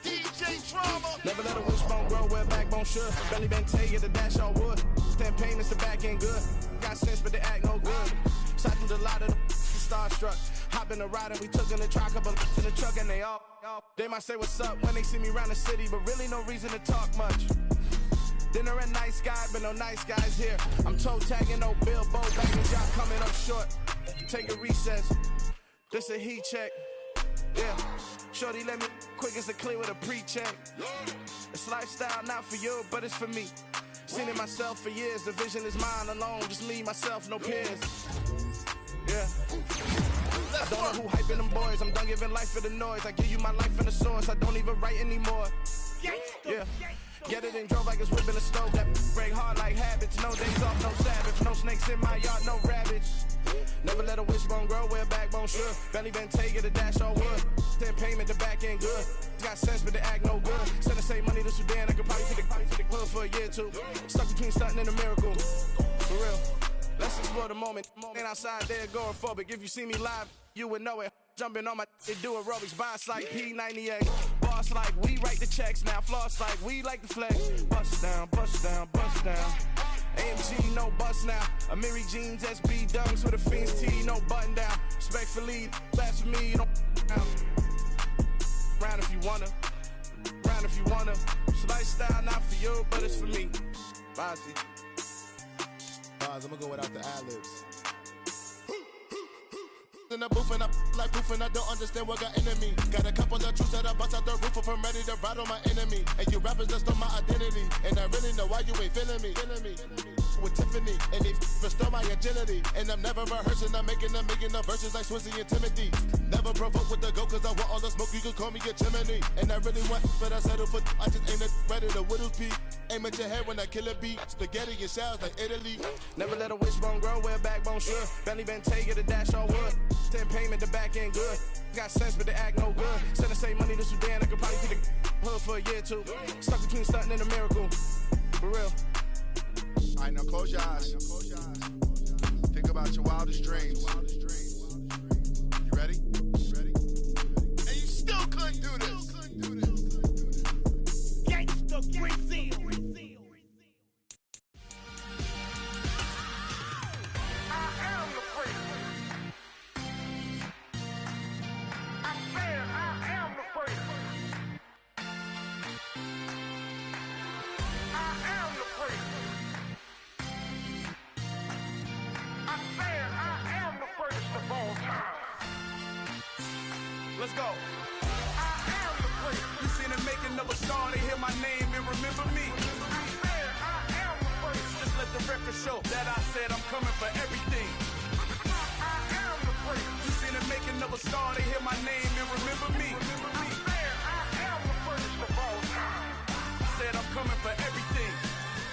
DJ Drama. Never let a wishbone grow where backbone should. Belly been taken to dash on wood. 10 payments to back end good. Got sense, but they act no good. Sat through the lot of the starstruck. Hop in the ride and we took in the truck, up in the truck and they all. They might say what's up when they see me around the city, but really no reason to talk much. Dinner and nice guy, but no nice guys here. I'm toe tagging, no Bilbo, banging job coming up short. Take a recess. This a heat check. Yeah. Shorty let me quick as a clear with a pre-check. It's lifestyle not for you, but it's for me. Seen it myself for years. The vision is mine alone. Just me, myself, no peers. Yeah. I don't know who hyping them boys. I'm done giving life for the noise. I give you my life in the source. I don't even write anymore. Yeah. Get it and drove like it's whipping a stove. That break hard like habits. No days off, no Sabbath. No snakes in my yard, no rabbits. Never let a wishbone grow where a backbone should. Belly been taken to dash on wood. 10 payment, the back end good. Got sense, but they act no good. Send the same money to Sudan. I could probably take the hood for a year or two. Stuck between stunting and a miracle. For real. Let's explore the moment. Ain't outside there agoraphobic. If you see me live, you would know it. Jumping on my they do aerobics, boss like P98. Boss like we write the checks now. Floss like we like the flex. Bust down, bust down, bust down. AMG, no bust now. Amiri jeans, SB dunks with a Fiends T, no button down. Respectfully, that's for me, you don't round if you wanna. Round if you wanna. It's lifestyle not for you, but it's for me. Bossy. I'm gonna go without the ad-libs. In the booth and I like proof and I don't understand what got into me. Got a couple of truths that I bust out the roof of. I'm ready to ride on my enemy. And you rappers just on my identity. And I really know why you ain't feeling me. with Tiffany, and they restore my agility. And I'm never rehearsing, I'm making the verses like Swizzy and Timothy. Never provoke with the go, cause I want all the smoke, you can call me a chimney. And I really want, but I settle for, I just aim at ready to whittle peak. Aim at your head when I kill a beat. Spaghetti and shells like Italy. Never let a wishbone grow where a backbone should. Belly been take the dash all wood. 10 payment, the back end good. Got sense, but they act no good. Send the same money to Sudan, I could probably see the hood for a year or two. Stuck between stunting and a miracle. For real. Alright, now close your eyes. Think about your wildest dreams. You ready? And you still couldn't do this. Gangsta Brazil. Let's go. You seen the making of a star, they hear my name and remember me. Just let the record show that I said I'm coming for everything. You seen the making of a star, they hear my name and remember me. Said I'm coming for everything.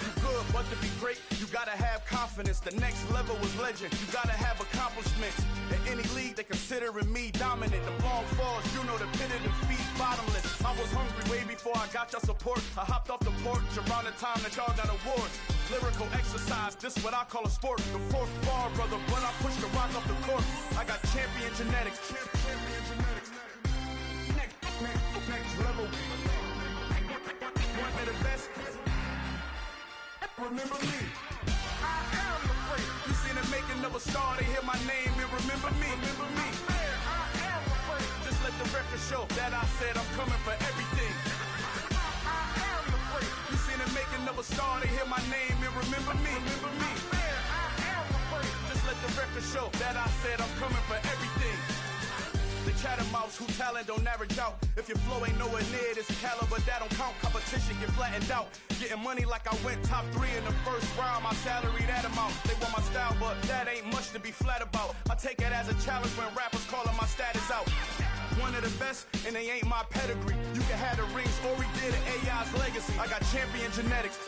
You good, but to be great, you gotta have confidence. The next level was legend. You gotta have accomplishments. In any league, they considering me dominant. The long falls, you know the pit of defeat, bottomless. I was hungry way before I got your support. I hopped off the porch around the time that y'all got awards. Lyrical exercise, this what I call a sport. The fourth bar, brother, when I push the rock off the court. I got champion genetics. Champion genetics. Next level. One of the best. Remember me. I am the first. You seen the making of a star, they hear my name and remember me. Remember me. I am the first. Just let the record show that I said I'm coming for everything. I am the first. You seen the making of a star, they hear my name and remember me. Remember me. I am the first. Just let the record show that I said I'm coming for everything. The chattermouths who talent don't average out. If your flow ain't nowhere near this caliber, that don't count. Competition get flattened out. Getting money like I went top 3 in the first round. My salary that amount. They want my style, but that ain't much to be flat about. I take it as a challenge when rappers calling my status out. One of the best, and they ain't my pedigree. You can have the rings, or we did it, AI's legacy. I got champion genetics.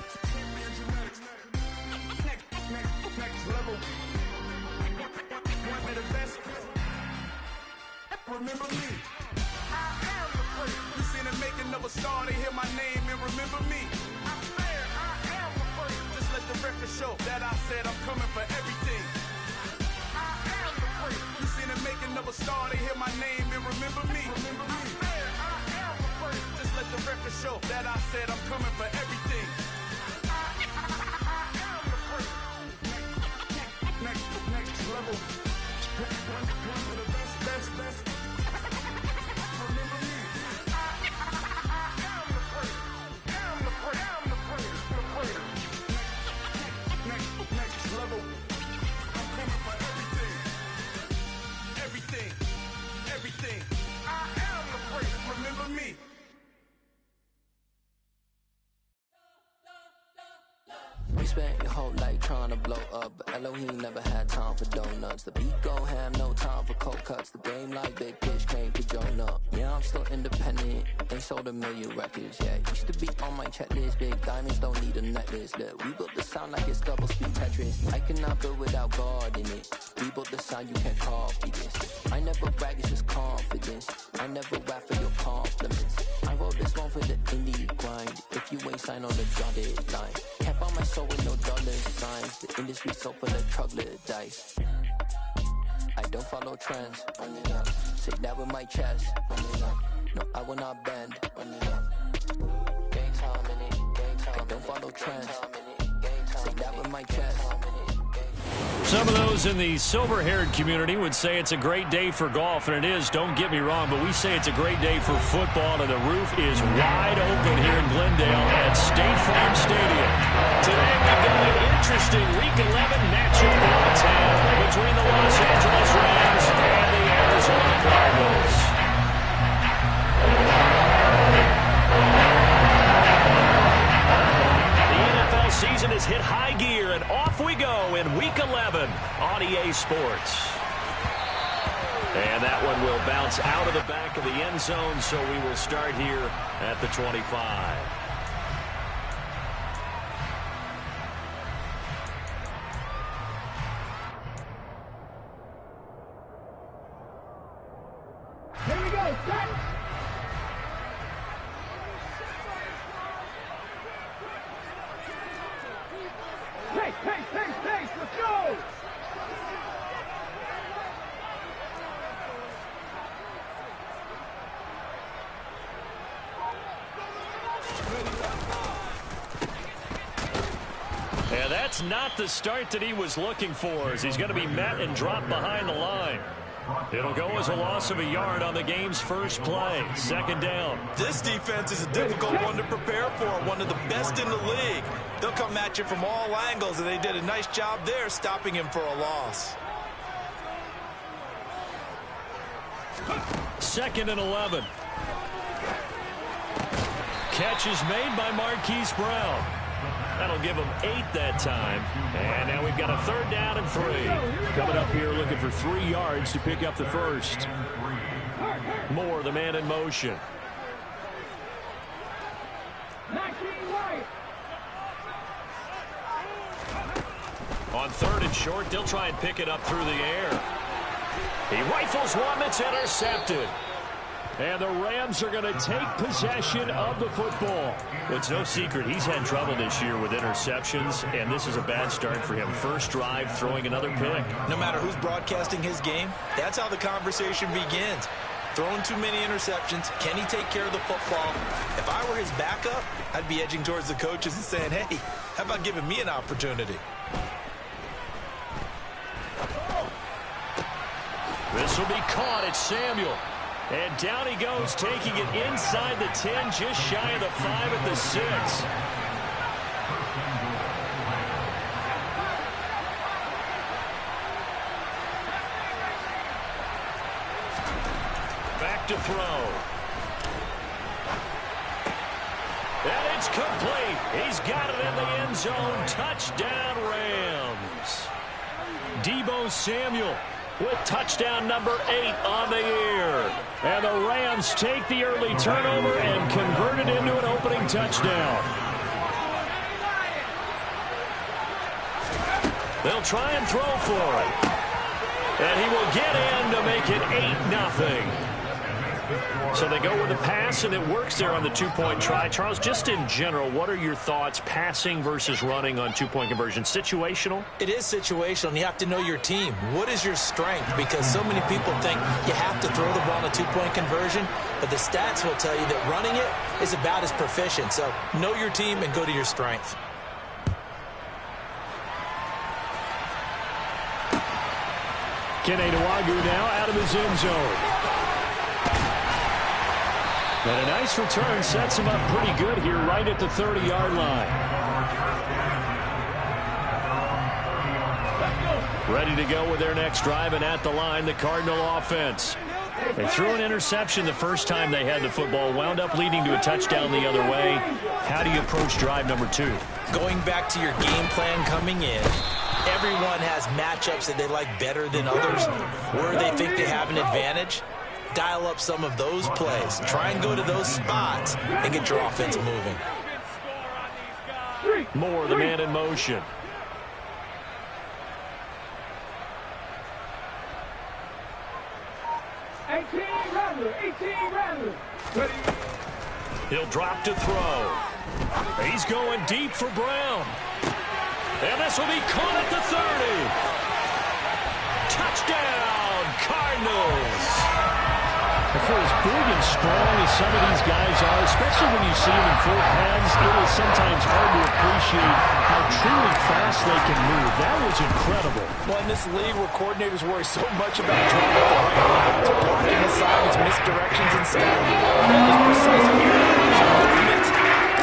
Next level. One of the best. Remember me. I am the first. You seen the making of a star, they hear my name and remember me. I am the first. Just let the record show that I said I'm coming for everything. I am the first. You seen the making of a star, they hear my name and remember me. Remember me. I am the first. Just let the record show that I said I'm coming for everything. I am the first. Next level. One of the best. We spent your whole life trying to blow up, but Elohim never had time for donuts. The beat go ham, no time for cold cuts. The game like Big Fish came to join up. Yeah, I'm still independent, ain't sold 1 million records. Yeah, used to be on my checklist. Big diamonds don't need a necklace. Look, we built the sound like it's double speed Tetris. I cannot build without God in it. We built the sound, you can't copy this. I never brag, it's just confidence. I never rap for your compliments. I wrote this one for the indie grind. If you ain't signed on the dotted line, can't buy my soul with no dollar signs. The industry so full of troglodytes. I don't follow trends. Say that with my chest. No, I will not bend. Game time in it. I don't follow trends. Say that with my chest. Some of those in the silver-haired community would say it's a great day for golf, and it is, don't get me wrong, but we say it's a great day for football, and the roof is wide open here in Glendale at State Farm Stadium. Today we've got an interesting Week 11 matchup on tap between the Los Angeles Rams and the Arizona Cardinals. The NFL season has hit high gear, and off Sports. And that one will bounce out of the back of the end zone, so we will start here at the 25. Here we go, set! Pace, let's go! And that's not the start that he was looking for, as he's going to be met and dropped behind the line. It'll go as a loss of a yard on the game's first play. Second down. This defense is a difficult one to prepare for, one of the best in the league. They'll come at you from all angles, and they did a nice job there stopping him for a loss. Second and 11. Catch is made by Marquise Brown. That'll give him 8 that time. And now we've got a third down and 3. Coming up here looking for 3 yards to pick up the first. Moore, the man in motion. On third and short, they'll try and pick it up through the air. He rifles one that's intercepted. And the Rams are going to take possession of the football. It's no secret he's had trouble this year with interceptions, and this is a bad start for him. First drive, throwing another pick. No matter who's broadcasting his game, that's how the conversation begins. Throwing too many interceptions. Can he take care of the football? If I were his backup, I'd be edging towards the coaches and saying, hey, how about giving me an opportunity? This will be caught. It's Samuel. And down he goes, taking it inside the 10, just shy of the 5 at the 6. Back to throw. And it's complete. He's got it in the end zone. Touchdown, Rams. Deebo Samuel with touchdown number 8 on the year. And the Rams take the early turnover and convert it into an opening touchdown. They'll try and throw for it. And he will get in to make it 8-0. So they go with a pass, and it works there on the two-point try. Charles, just in general, what are your thoughts passing versus running on two-point conversion? Situational? It is situational, and you have to know your team. What is your strength? Because so many people think you have to throw the ball on a two-point conversion, but the stats will tell you that running it is about as proficient. So know your team and go to your strength. Kene Nwangwu now out of his end zone. And a nice return sets him up pretty good here right at the 30-yard line. Ready to go with their next drive, and at the line, the Cardinal offense. They threw an interception the first time they had the football, wound up leading to a touchdown the other way. How do you approach drive number 2? Going back to your game plan coming in, everyone has matchups that they like better than others, where they think they have an advantage. Dial up some of those plays. Try and go to those spots and get your offense moving. Moore, the man in motion. He'll drop to throw. He's going deep for Brown. And this will be caught at the 30. Touchdown, Cardinals. For as big and strong as some of these guys are, especially when you see them in full pads, it is sometimes hard to appreciate how truly fast they can move. That was incredible. Well, in this league where coordinators worry so much about drawing at the right route, blocking assignments, misdirections, and stuff, that is precise movements.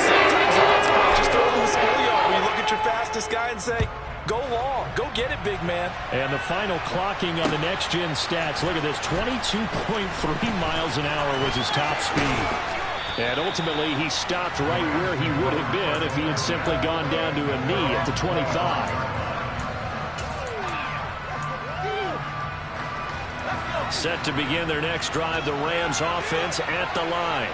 Sometimes the best play just throw it in the schoolyard where you look at your fastest guy and say, go long. Go get it, big man. And the final clocking on the next-gen stats. Look at this. 22.3 miles an hour was his top speed. And ultimately, he stopped right where he would have been if he had simply gone down to a knee at the 25. Set to begin their next drive, the Rams offense at the line.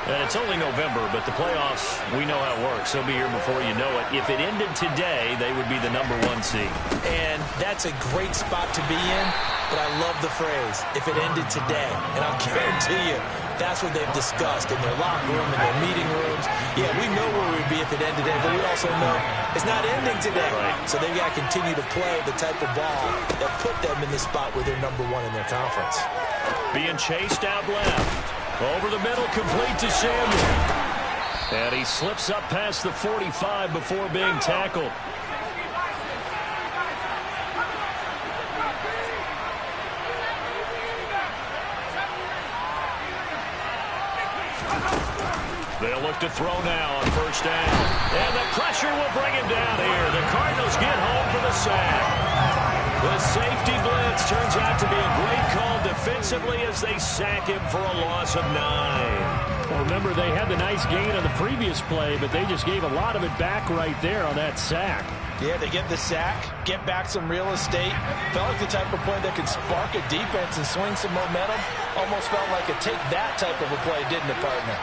And it's only November, but the playoffs, we know how it works. They'll be here before you know it. If it ended today, they would be the #1 seed. And that's a great spot to be in, but I love the phrase, if it ended today. And I'll guarantee you, that's what they've discussed in their locker room, in their meeting rooms. Yeah, we know where we'd be if it ended today, but we also know it's not ending today. Right. So they've got to continue to play the type of ball that put them in the spot where they're #1 in their conference. Being chased out left. Over the middle, complete to Samuel. And he slips up past the 45 before being tackled. They'll look to throw now on first down. And the pressure will bring him down here. The Cardinals get home for the sack. The safety blitz turns out to be a great call defensively as they sack him for a loss of 9. Well, remember, they had the nice gain on the previous play, but they just gave a lot of it back right there on that sack. Yeah, they get the sack, get back some real estate. Felt like the type of play that could spark a defense and swing some momentum. Almost felt like a take that type of a play, didn't it, partner?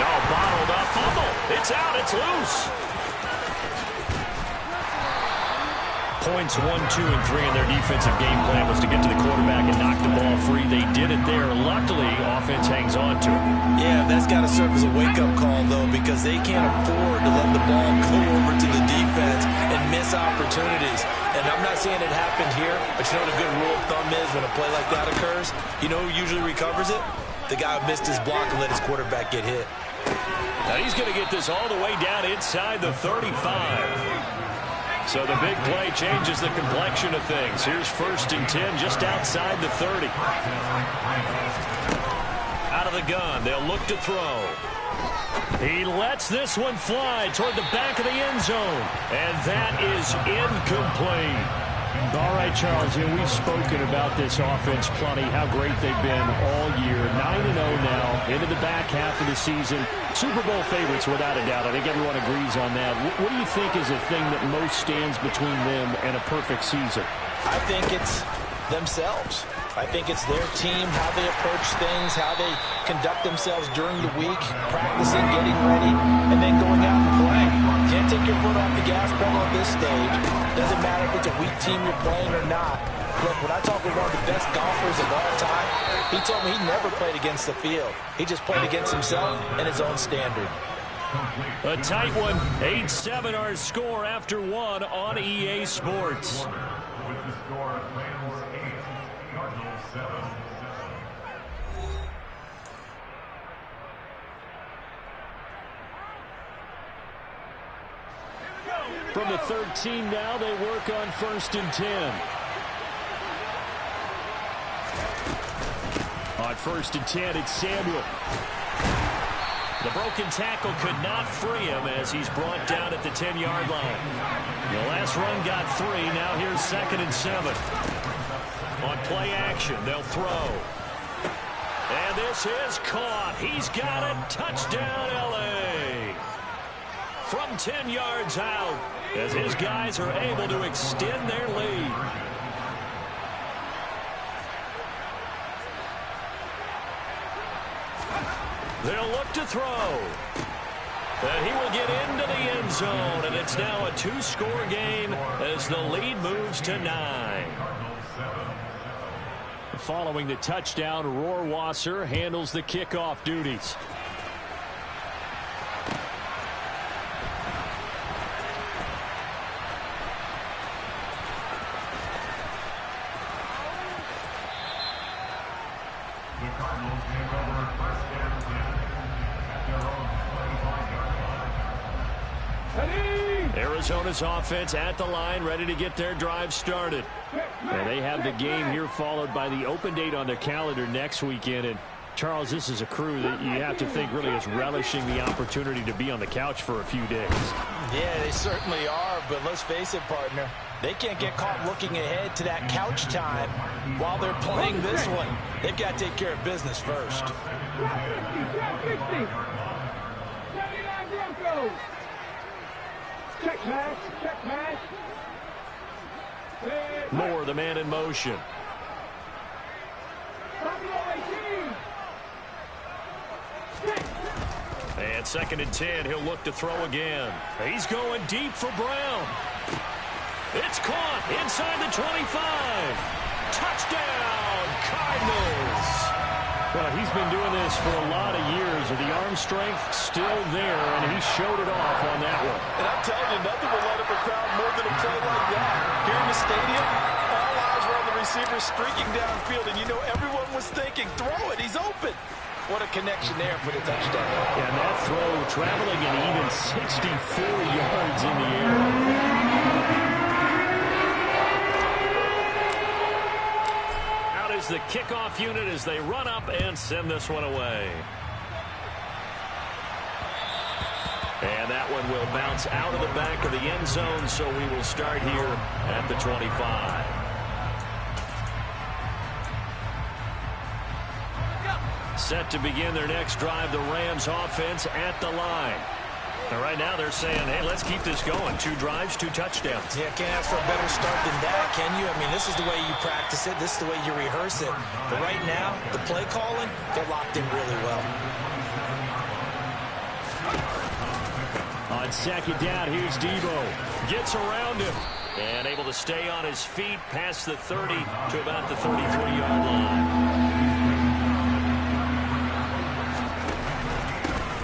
No, bottled up fumble. It's out. It's loose. Points 1, 2, and 3 in their defensive game plan was to get to the quarterback and knock the ball free. They did it there. Luckily, offense hangs on to it. Yeah, that's got to serve as a wake-up call, though, because they can't afford to let the ball go over to the defense and miss opportunities. And I'm not saying it happened here, but you know what a good rule of thumb is when a play like that occurs? You know who usually recovers it? The guy who missed his block and let his quarterback get hit. Now he's going to get this all the way down inside the 35. So the big play changes the complexion of things. Here's 1st and 10 just outside the 30. Out of the gun, they'll look to throw. He lets this one fly toward the back of the end zone. And that is incomplete. All right, Charles, we've spoken about this offense plenty, how great they've been all year. 9-0 now, into the back half of the season. Super Bowl favorites, without a doubt. I think everyone agrees on that. What do you think is the thing that most stands between them and a perfect season? I think it's themselves. I think it's their team, how they approach things, how they conduct themselves during the week, practicing, getting ready, and then going out and playing. Can't take your foot off the gas pedal at this stage. Doesn't matter if it's a weak team you're playing or not. Look, when I talk with one of the best golfers of all time, he told me he never played against the field. He just played against himself and his own standard. A tight one. 8-7 our score after 1 on EA Sports. With the score of Rams 8, Cardinals 7. From the 13 now, they work on 1st and 10. On 1st and 10, it's Samuel. The broken tackle could not free him as he's brought down at the 10-yard line. The last run got 3. Now here's 2nd and 7. On play action, they'll throw. And this is caught. He's got it. Touchdown, L.A. From 10 yards out as his guys are able to extend their lead. They'll look to throw. And he will get into the end zone, and it's now a 2-score game as the lead moves to 9. Following the touchdown, Rohrwasser handles the kickoff duties. The Cardinals take over 1st and 10 at their own 25-yard line. Arizona's offense at the line, ready to get their drive started. And they have the game here followed by the open date on their calendar next weekend. And Charles, this is a crew that you have to think really is relishing the opportunity to be on the couch for a few days. Yeah, they certainly are, but let's face it, partner. They can't get caught looking ahead to that couch time while they're playing this one. They've got to take care of business first. Check pass. Check pass. Moore, the man in motion. And 2nd and 10, he'll look to throw again. He's going deep for Brown. It's caught inside the 25. Touchdown, Cardinals. Well, he's been doing this for a lot of years with the arm strength still there, and he showed it off on that one. And I'm telling you, nothing will light up a crowd more than a play like that. Here in the stadium, all eyes were on the receiver streaking downfield, and you know everyone was thinking, throw it, he's open. What a connection there for the touchdown. Yeah, and that throw traveling an even 64 yards in the air. Out is the kickoff unit as they run up and send this one away. And that one will bounce out of the back of the end zone, so we will start here at the 25. Set to begin their next drive, the Rams offense at the line. And right now they're saying, hey, let's keep this going. 2 drives, 2 touchdowns. Yeah, can't ask for a better start than that, can you? I mean, this is the way you practice it. This is the way you rehearse it. But right now, the play calling, they're locked in really well. On 2nd down, here's Debo. Gets around him and able to stay on his feet past the 30 to about the 33-yard line.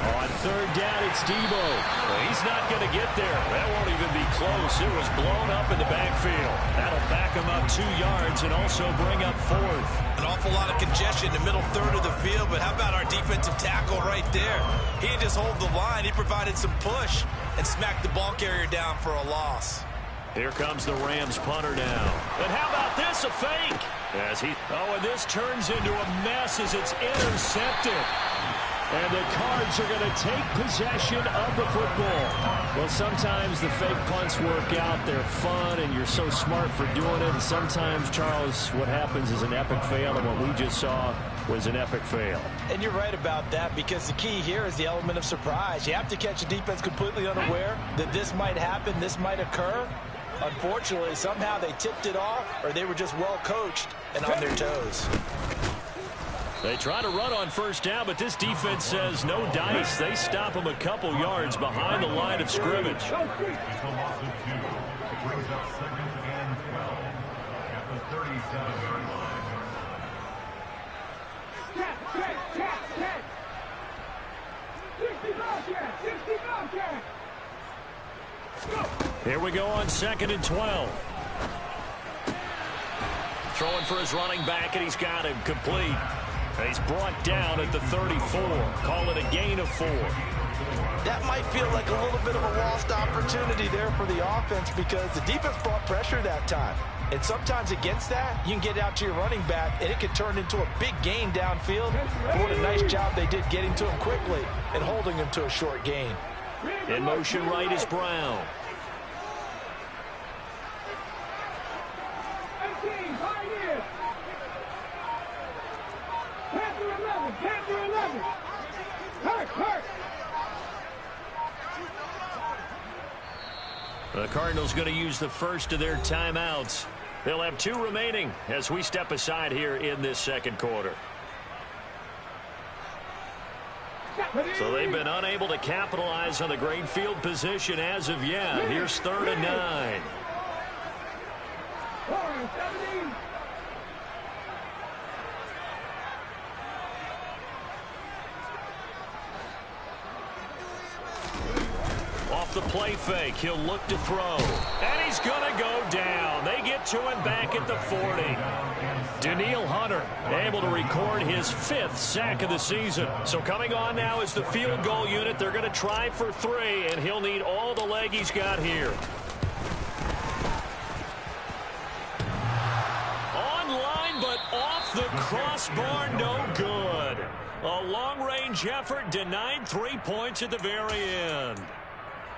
On 3rd down, it's Debo. Well, he's not going to get there. That won't even be close. It was blown up in the backfield. That'll back him up 2 yards and also bring up 4th. An awful lot of congestion in the middle third of the field, but how about our defensive tackle right there? He didn't just hold the line. He provided some push and smacked the ball carrier down for a loss. Here comes the Rams punter now. And how about this, a fake? And this turns into a mess as it's intercepted. And the Cards are going to take possession of the football. Well, sometimes the fake punts work out. They're fun, and you're so smart for doing it. And sometimes, Charles, what happens is an epic fail, and what we just saw was an epic fail. And you're right about that, because the key here is the element of surprise. You have to catch a defense completely unaware that this might happen, this might occur. Unfortunately, somehow they tipped it off, or they were just well coached and on their toes. They try to run on 1st down, but this defense says no dice. They stop them a couple yards behind the line of scrimmage. It's a loss of 2. It brings up 2nd and 12 at the 37-yard line. Check. 60 Bobcat. Go. Here we go on 2nd and 12. Throwing for his running back, and he's got him complete. He's brought down at the 34. Call it a gain of 4. That might feel like a little bit of a lost opportunity there for the offense, because the defense brought pressure that time. And sometimes against that, you can get out to your running back, and it can turn into a big gain downfield. But what a nice job they did getting to him quickly and holding him to a short gain. In motion right is Brown. 18, Pioneers. Panther 11. Hurt. The Cardinals going to use the first of their timeouts. They'll have 2 remaining as we step aside here in this 2nd quarter. So they've been unable to capitalize on the great field position as of yet. Here's 3rd and 9. Off the play fake, he'll look to throw. And he's going to go down. They get to him back at the 40. Danielle Hunter able to record his 5th sack of the season. So coming on now is the field goal unit. They're going to try for 3, and he'll need all the leg he's got here. Online, but off the crossbar, no good. A long-range effort denied 3 points at the very end.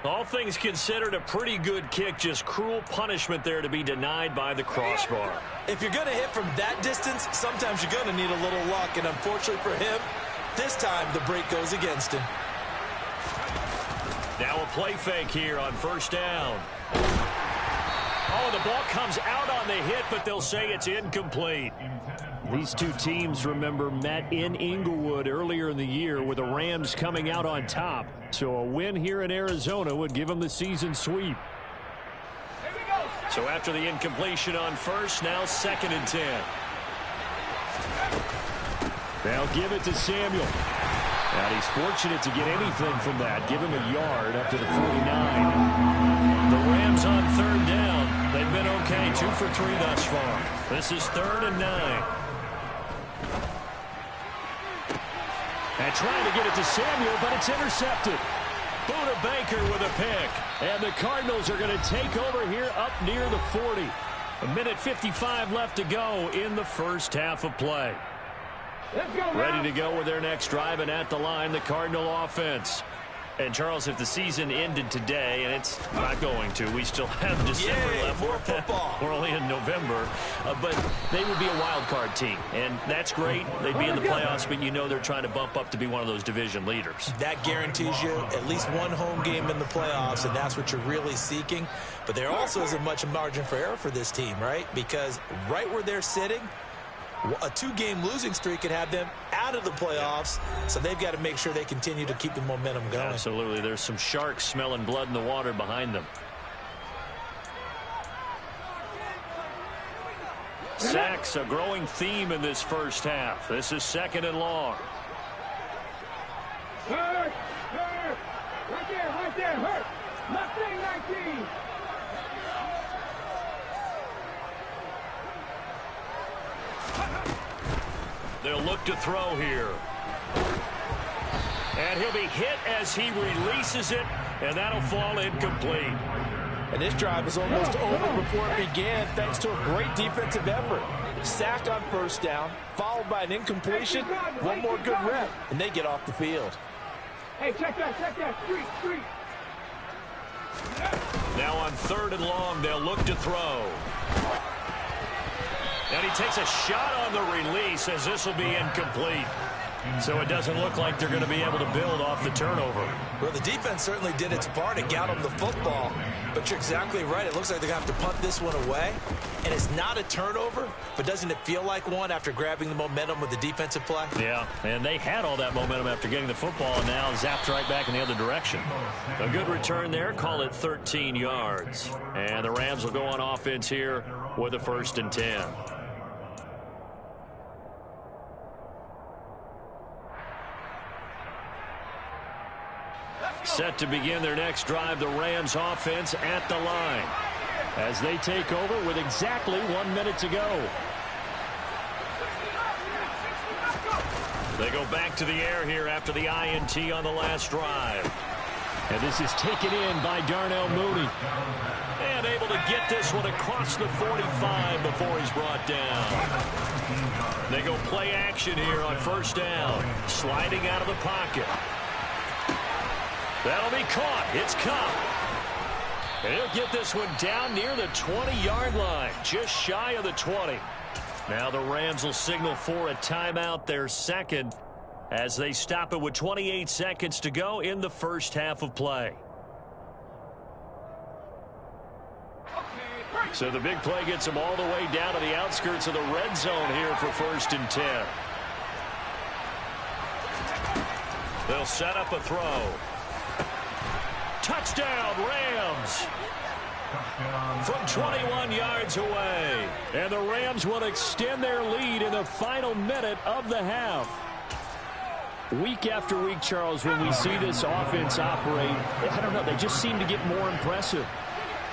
All things considered, a pretty good kick, just cruel punishment there to be denied by the crossbar. If you're going to hit from that distance, sometimes you're going to need a little luck, and unfortunately for him, this time the break goes against him. Now a play fake here on first down. Oh, the ball comes out on the hit, but they'll say it's incomplete. These two teams, remember, met in Inglewood earlier in the year with the Rams coming out on top. So a win here in Arizona would give them the season sweep. So after the incompletion on first, now 2nd and 10. They'll give it to Samuel. And he's fortunate to get anything from that. Give him a yard up to the 49. The Rams on 3rd down. They've been okay, 2 for 3 thus far. This is 3rd and 9. And trying to get it to Samuel, but it's intercepted. Buda Baker with a pick. And the Cardinals are going to take over here up near the 40. A minute 55 left to go in the first half of play. Let's go, ready to go with their next drive, and at the line, the Cardinal offense. And, Charles, if the season ended today, and it's not going to, we still have December left. More football. We're only in November. But they would be a wild card team, and that's great. They'd be in the playoffs, but you know they're trying to bump up to be one of those division leaders. That guarantees you at least one home game in the playoffs, and that's what you're really seeking. But there also isn't much margin for error for this team, right? Because right where they're sitting, a 2-game losing streak could have them out of the playoffs, so they've got to make sure they continue to keep the momentum going. Absolutely. There's some sharks smelling blood in the water behind them. Sacks, a growing theme in this first half. This is 2nd and long. Hurt! Right there, hurt! Mustang 19! They'll look to throw here. And he'll be hit as he releases it, and that'll fall incomplete. And this drive is almost over before it began, thanks to a great defensive effort. Sack on first down, followed by an incompletion, one more good rep, and they get off the field. Hey, check that, street. Now on 3rd and long, they'll look to throw. And he takes a shot on the release as this will be incomplete. So it doesn't look like they're going to be able to build off the turnover. Well, the defense certainly did its part to get them the football. But you're exactly right. It looks like they're going to have to punt this one away. And it's not a turnover, but doesn't it feel like one after grabbing the momentum with the defensive play? Yeah, and they had all that momentum after getting the football, and now zapped right back in the other direction. A good return there. Call it 13 yards. And the Rams will go on offense here with a 1st and 10. Set to begin their next drive, the Rams offense at the line as they take over with exactly 1 minute to go. They go back to the air here after the INT on the last drive. And this is taken in by Darnell Mooney. And able to get this one across the 45 before he's brought down. They go play action here on first down. Sliding out of the pocket. That'll be caught. It's Kupp. And he'll get this one down near the 20-yard line, just shy of the 20. Now the Rams will signal for a timeout, their 2nd, as they stop it with 28 seconds to go in the first half of play. So the big play gets them all the way down to the outskirts of the red zone here for 1st and 10. They'll set up a throw. Touchdown, Rams. From 21 yards away. And the Rams will extend their lead in the final minute of the half. Week after week, Charles, when we see this offense operate, I don't know, they just seem to get more impressive.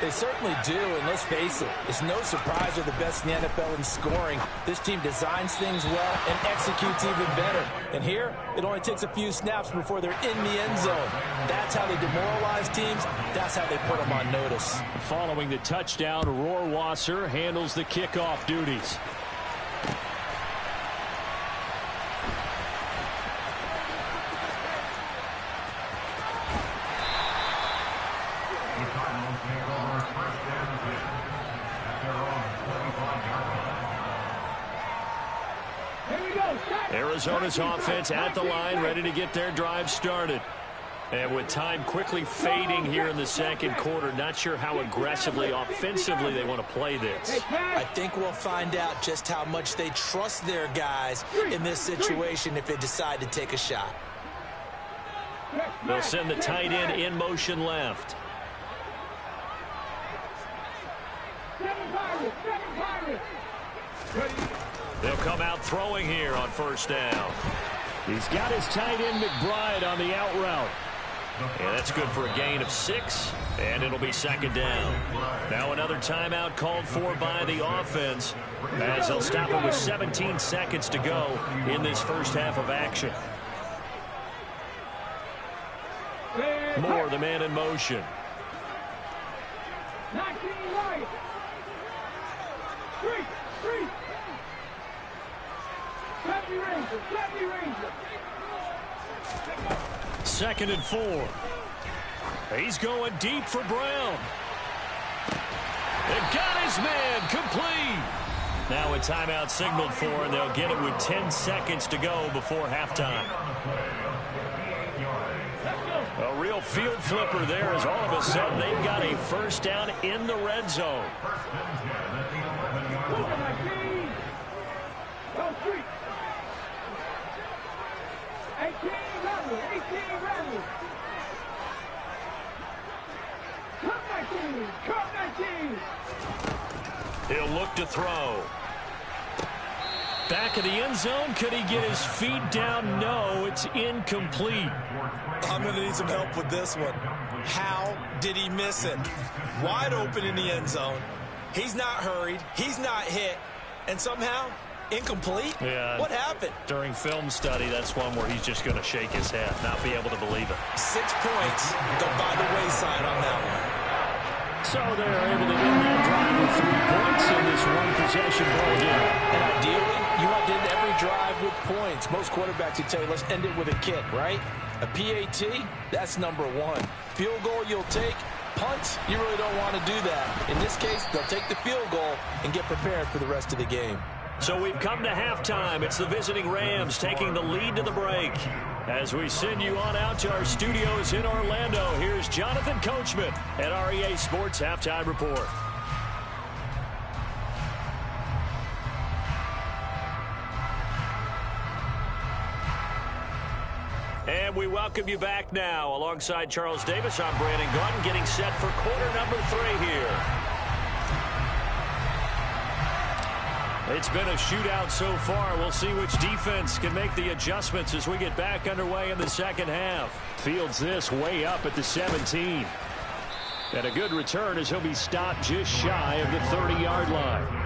They certainly do, and let's face it, it's no surprise they're the best in the NFL in scoring. This team designs things well and executes even better. And here, it only takes a few snaps before they're in the end zone. That's how they demoralize teams. That's how they put them on notice. Following the touchdown, Rohrwasser handles the kickoff duties. Arizona's offense at the line, ready to get their drive started. And with time quickly fading here in the second quarter, not sure how aggressively, offensively they want to play this. I think we'll find out just how much they trust their guys in this situation if they decide to take a shot. They'll send the tight end in motion left. They'll come out throwing here on first down. He's got his tight end McBride on the out route. Yeah, that's good for a gain of 6, and it'll be second down. Now another timeout called for by the offense as they'll stop it with 17 seconds to go in this first half of action. Moore, the man in motion. 19 right. 3. 70 Ranger. 2nd and 4. He's going deep for Brown. They've got his man complete. Now a timeout signaled for, and they'll get it with 10 seconds to go before halftime. A real field flipper there as all of a sudden they've got a first down in the red zone. He'll look to throw. Back of the end zone. Could he get his feet down? No, it's incomplete. I'm going to need some help with this one. How did he miss it? Wide open in the end zone. He's not hurried. He's not hit. And somehow, incomplete? Yeah. What happened? During film study, that's one where he's just going to shake his head, not be able to believe it. 6 points go by the wayside on that one. So they're able to win that drive with 3 points in this one-possession ball game. And ideally, you want to end every drive with points. Most quarterbacks would tell you, let's end it with a kick, right? A PAT, that's number 1. Field goal you'll take. Punts, you really don't want to do that. In this case, they'll take the field goal and get prepared for the rest of the game. So we've come to halftime. It's the visiting Rams taking the lead to the break. As we send you on out to our studios in Orlando, here's Jonathan Coachman at REA Sports Halftime Report. And we welcome you back now. Alongside Charles Davis, I'm Brandon Gaudin, getting set for quarter number 3 here. It's been a shootout so far. We'll see which defense can make the adjustments as we get back underway in the second half. Fields this way up at the 17. And a good return as he'll be stopped just shy of the 30-yard line.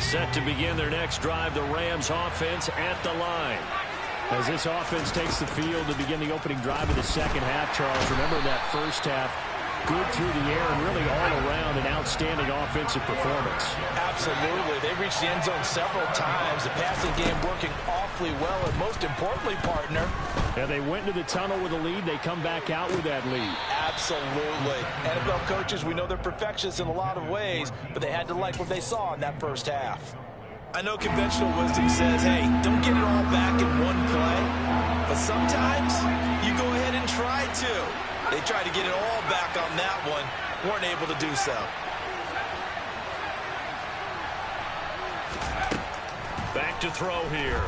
Set to begin their next drive, the Rams offense at the line. As this offense takes the field to begin the opening drive of the second half, Charles, remember that first half, good through the air and really all around an outstanding offensive performance. Absolutely. They reached the end zone several times. The passing game working awfully well, and most importantly, partner. Yeah, they went into the tunnel with a lead. They come back out with that lead. Absolutely. NFL coaches, we know they're perfectionists in a lot of ways, but they had to like what they saw in that first half. I know conventional wisdom says, hey, don't get it all back in one play, but sometimes you go ahead and try to. They tried to get it all back on that one, weren't able to do so. Back to throw here.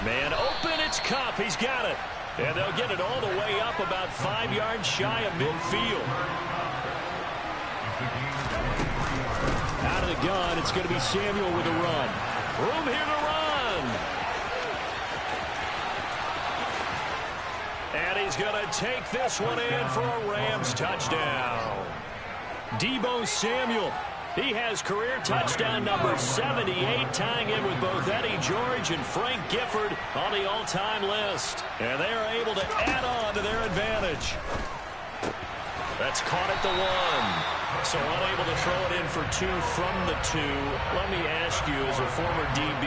Man open, it's Kupp. He's got it. And they'll get it all the way up about 5 yards shy of midfield. Out of the gun, it's going to be Samuel with a run. Room here to run. And he's going to take this one in for a Rams touchdown. Deebo Samuel. He has career touchdown number 78, tying in with both Eddie George and Frank Gifford on the all-time list. And they are able to add on to their advantage. That's caught at the 1. So unable to throw it in for 2 from the 2. Let me ask you, as a former DB,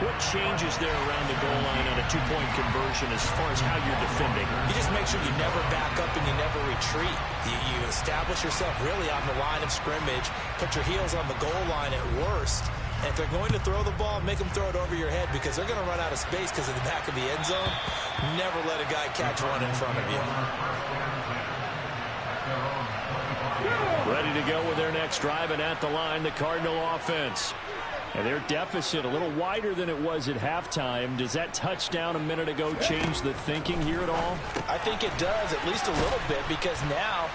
what changes there around the goal line on a 2-point conversion as far as how you're defending? You just make sure you never back up and you never retreat. You establish yourself really on the line of scrimmage, put your heels on the goal line at worst. And if they're going to throw the ball, make them throw it over your head because they're going to run out of space because of the back of the end zone. Never let a guy catch one in front of you. Ready to go with their next drive, and at the line, the Cardinal offense. And their deficit a little wider than it was at halftime. Does that touchdown a minute ago change the thinking here at all? I think it does, at least a little bit, because now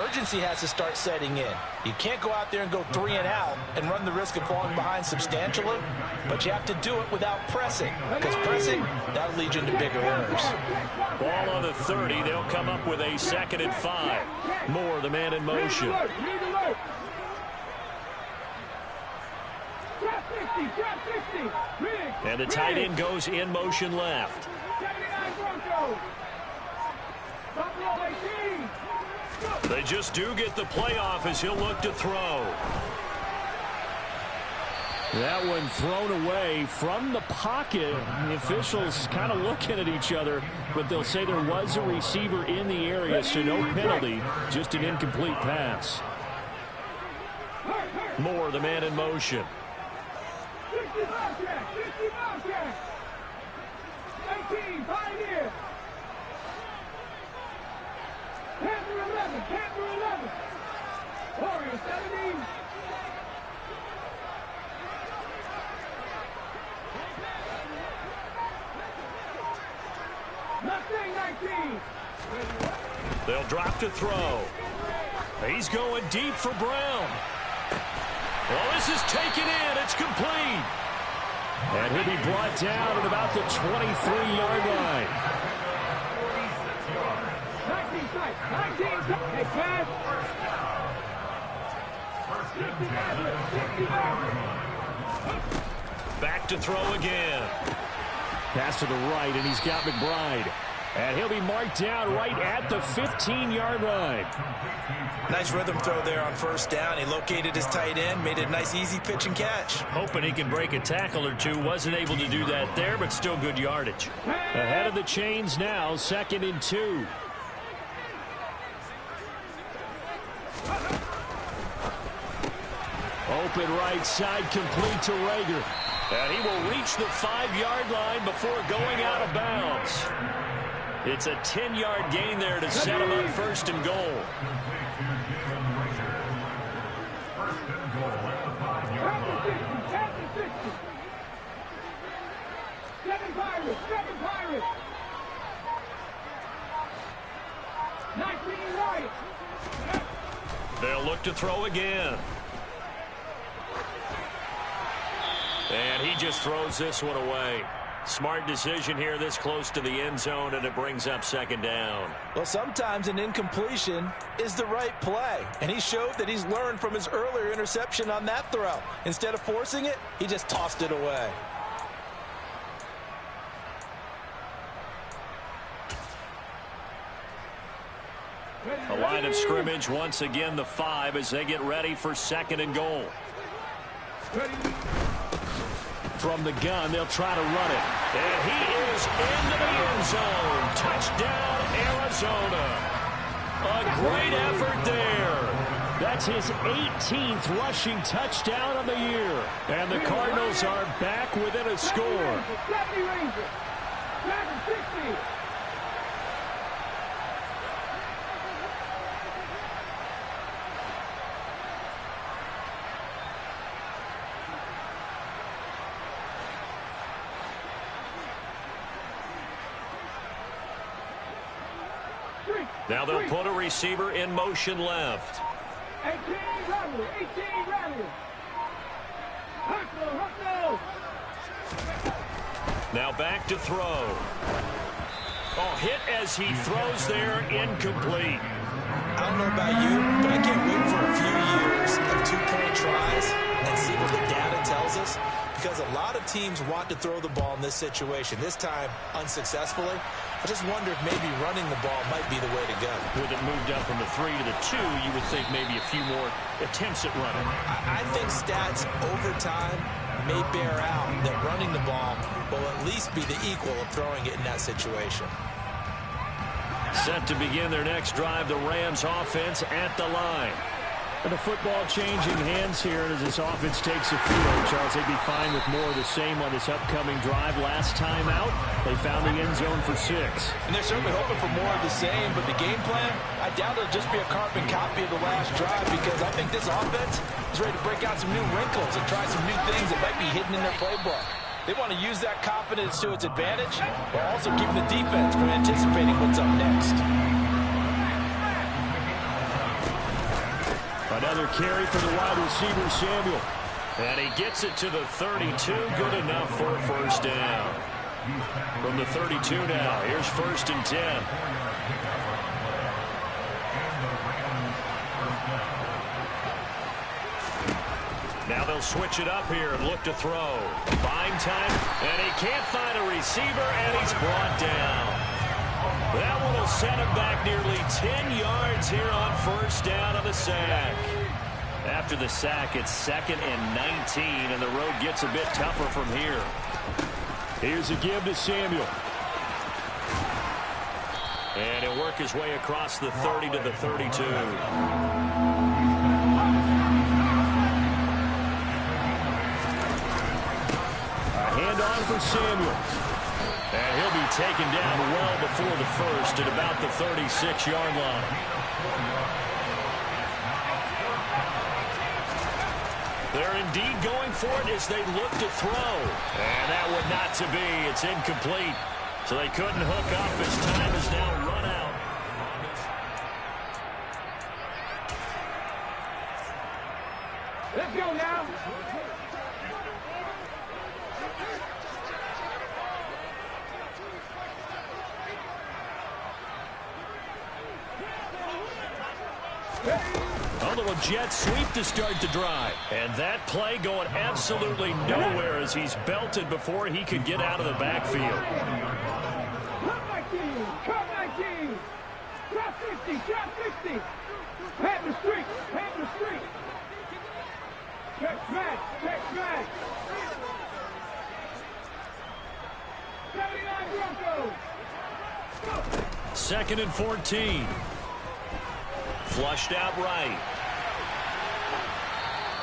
urgency has to start setting in. You can't go out there and go 3 and out and run the risk of falling behind substantially, but you have to do it without pressing, because pressing, that'll lead you into bigger errors. Ball on the 30. They'll come up with a 2nd and 5. Moore, the man in motion. And the tight end goes in motion left. They just do get the playoff as he'll look to throw. That one thrown away from the pocket. The officials kind of looking at each other, but they'll say there was a receiver in the area, so no penalty, just an incomplete pass. Moore, the man in motion. 18, Pioneer. Panther 11, Panther 11. Warrior 17. Mustang 19. They'll drop to throw. He's going deep for Brown. Well, this is taken in. It's complete. And he'll be brought down at about the 23-yard line. 19 sight. 19 sight. Hey, pass. 60 Back to throw again. Pass to the right, and he's got McBride. And he'll be marked down right at the 15-yard line. Nice rhythm throw there on first down. He located his tight end, made a nice easy pitch and catch. Hoping he can break a tackle or two. Wasn't able to do that there, but still good yardage. Ahead of the chains now, 2nd and 2. Open right side, complete to Rager. And he will reach the 5-yard line before going out of bounds. It's a 10-yard gain there to set him up 1st and goal. Seven Pirates. 19 right. They'll look to throw again. And he just throws this one away. Smart decision here this close to the end zone, and it brings up 2nd down. Well, sometimes an incompletion is the right play, and he showed that he's learned from his earlier interception on that throw. Instead of forcing it, he just tossed it away. A line of scrimmage once again, the 5, as they get ready for 2nd and goal. From the gun, they'll try to run it. And he is into the end zone. Touchdown, Arizona. A great effort there. That's his 18th rushing touchdown of the year. And the Cardinals are back within a score. 60. Now they'll put a receiver in motion left. 18 Riley. Hucknall. Now back to throw. Oh, hit as he throws there, incomplete. I don't know about you, but I can't wait for a few years of 2-point tries and see what the data tells us. because a lot of teams want to throw the ball in this situation. This time, unsuccessfully. I just wonder if maybe running the ball might be the way to go. With it moved up from the 3 to the 2, you would think maybe a few more attempts at running. I think stats over time may bear out that running the ball will at least be the equal of throwing it in that situation. Set to begin their next drive, the Rams offense at the line. And the football changing hands here as this offense takes a field. Charles, they'd be fine with more of the same on this upcoming drive. Last time out, they found the end zone for 6. And they're certainly hoping for more of the same, but the game plan, I doubt it'll just be a carbon copy of the last drive, because I think this offense is ready to break out some new wrinkles and try some new things that might be hidden in their playbook. They want to use that confidence to its advantage, while also keeping the defense from anticipating what's up next. Another carry for the wide receiver, Samuel. And he gets it to the 32. Good enough for a first down. From the 32 now, here's 1st and 10. Now they'll switch it up here and look to throw. Buying time, and he can't find a receiver, and he's brought down. That one will set him back nearly 10 yards here on 1st down on the sack. After the sack, it's 2nd and 19, and the road gets a bit tougher from here. Here's a give to Samuel. And he'll work his way across the 30 to the 32. Handoff for Samuel. And he'll be taken down well before the first at about the 36-yard line. They're indeed going for it as they look to throw. And that one not to be. It's incomplete. So they couldn't hook up as time is now run out. Let's go now. A little jet sweep to start the drive. And that play going absolutely nowhere as he's belted before he could get out of the backfield. Cut 19. Drop 60. Drop 60. Pat the street. Pat the street. Check smack. Check smack. 79 Broncos. 2nd and 14. Flushed out right.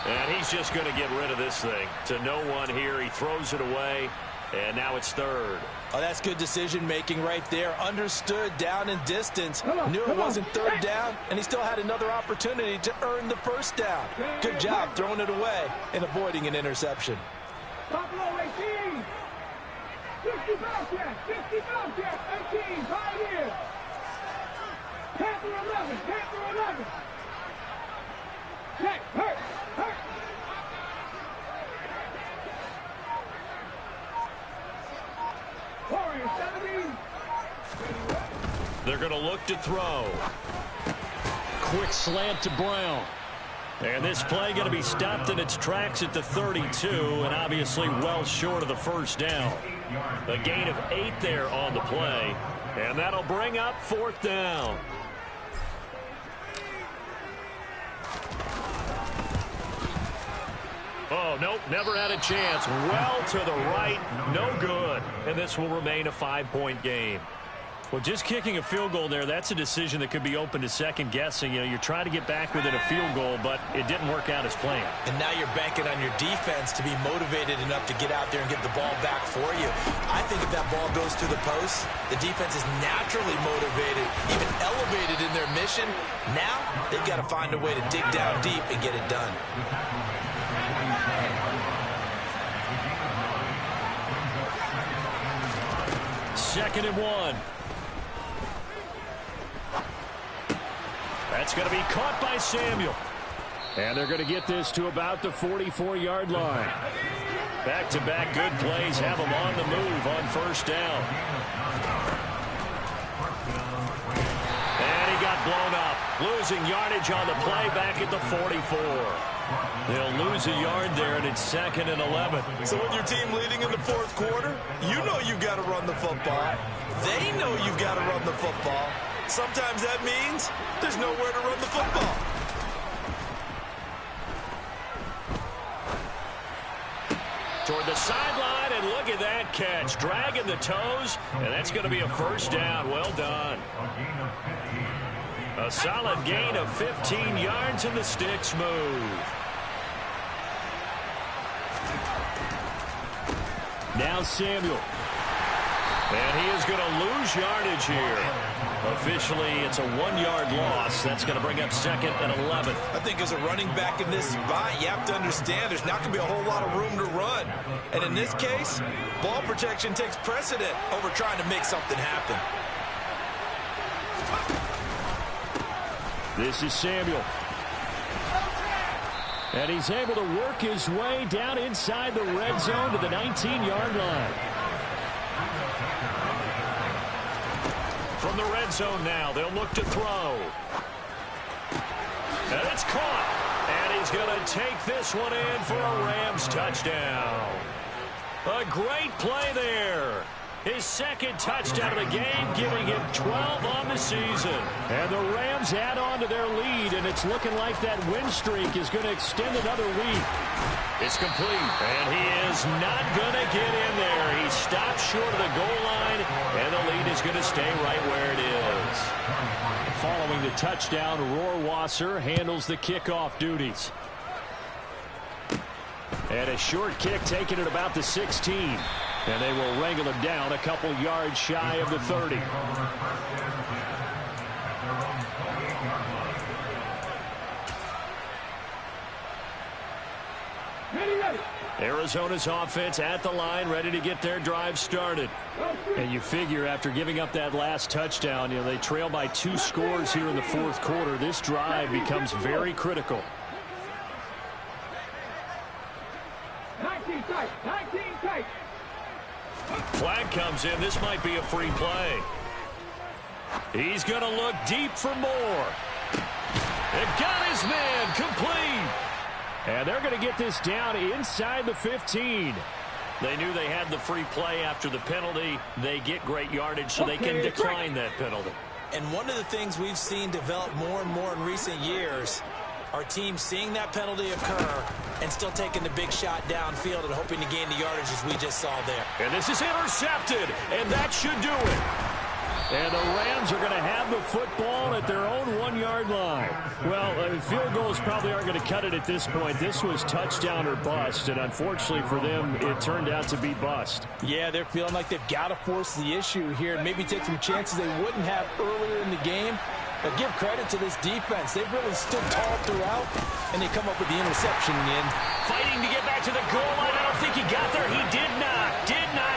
And he's just going to get rid of this thing. To no one here. He throws it away. And now it's 3rd. Oh, that's good decision-making right there. Understood down and distance. Knew it wasn't 3rd down, and he still had another opportunity to earn the 1st down. Good job throwing it away and avoiding an interception. Buffalo 18. 60 Bobcat. 60 Bobcat. 18. Pioneer. Panther 11. Panther 11. Check. Hurt. Hurt. Warrior 17. They're going to look to throw. Quick slant to Brown. And this play going to be stopped in its tracks at the 32, and obviously well short of the 1st down. A gain of 8 there on the play, and that'll bring up 4th down. Oh, nope, never had a chance. Well to the right, no good. And this will remain a 5-point game. Well, just kicking a field goal there, that's a decision that could be open to second guessing. You know, you're trying to get back within a field goal, but it didn't work out as planned. And now you're banking on your defense to be motivated enough to get out there and get the ball back for you. I think if that ball goes to the post, the defense is naturally motivated, even elevated in their mission. Now they've got to find a way to dig down deep and get it done. 2nd and 1. That's going to be caught by Samuel. And they're going to get this to about the 44-yard line. Back-to-back good plays have them on the move on 1st down. And he got blown up. Losing yardage on the play back at the 44. They'll lose a yard there, and it's 2nd and 11. So with your team leading in the fourth quarter, you know you've got to run the football. They know you've got to run the football. Sometimes that means there's nowhere to run the football. Toward the sideline, and look at that catch. Dragging the toes, and that's going to be a first down. Well done. A solid gain of 15 yards, and the sticks move. Now Samuel. And he is going to lose yardage here. Officially, it's a 1-yard loss. That's going to bring up 2nd and 11. I think as a running back in this spot, you have to understand there's not going to be a whole lot of room to run. And in this case, ball protection takes precedent over trying to make something happen. This is Samuel. And he's able to work his way down inside the red zone to the 19-yard line. From the red zone now, they'll look to throw. And it's caught. And he's going to take this one in for a Rams touchdown. A great play there. His 2nd touchdown of the game, giving him 12 on the season. And the Rams add on to their lead, and it's looking like that win streak is going to extend another week. It's complete, and he is not going to get in there. He stops short of the goal line, and the lead is going to stay right where it is. Following the touchdown, Rohrwasser handles the kickoff duties. And a short kick taken at about the 16. And they will wrangle him down a couple yards shy of the 30. Arizona's offense at the line, ready to get their drive started. And you figure after giving up that last touchdown, they trail by 2 scores here in the fourth quarter. This drive becomes very critical. 19 tight, 19 tight. Flag comes in. This might be a free play. He's going to look deep for more. It got his man complete. And they're going to get this down inside the 15. They knew they had the free play after the penalty. They get great yardage, so they can decline that penalty. And one of the things we've seen develop more and more in recent years are teams seeing that penalty occur and still taking the big shot downfield and hoping to gain the yardage as we just saw there. And this is intercepted, and that should do it. And the Rams are going to have the football at their own 1-yard line. Well, field goals probably aren't going to cut it at this point. This was touchdown or bust, and unfortunately for them, it turned out to be bust. Yeah, they're feeling like they've got to force the issue here and maybe take some chances they wouldn't have earlier in the game. But give credit to this defense. They've really stood tall throughout, and they come up with the interception in the end. Fighting to get back to the goal line. I don't think he got there. He did not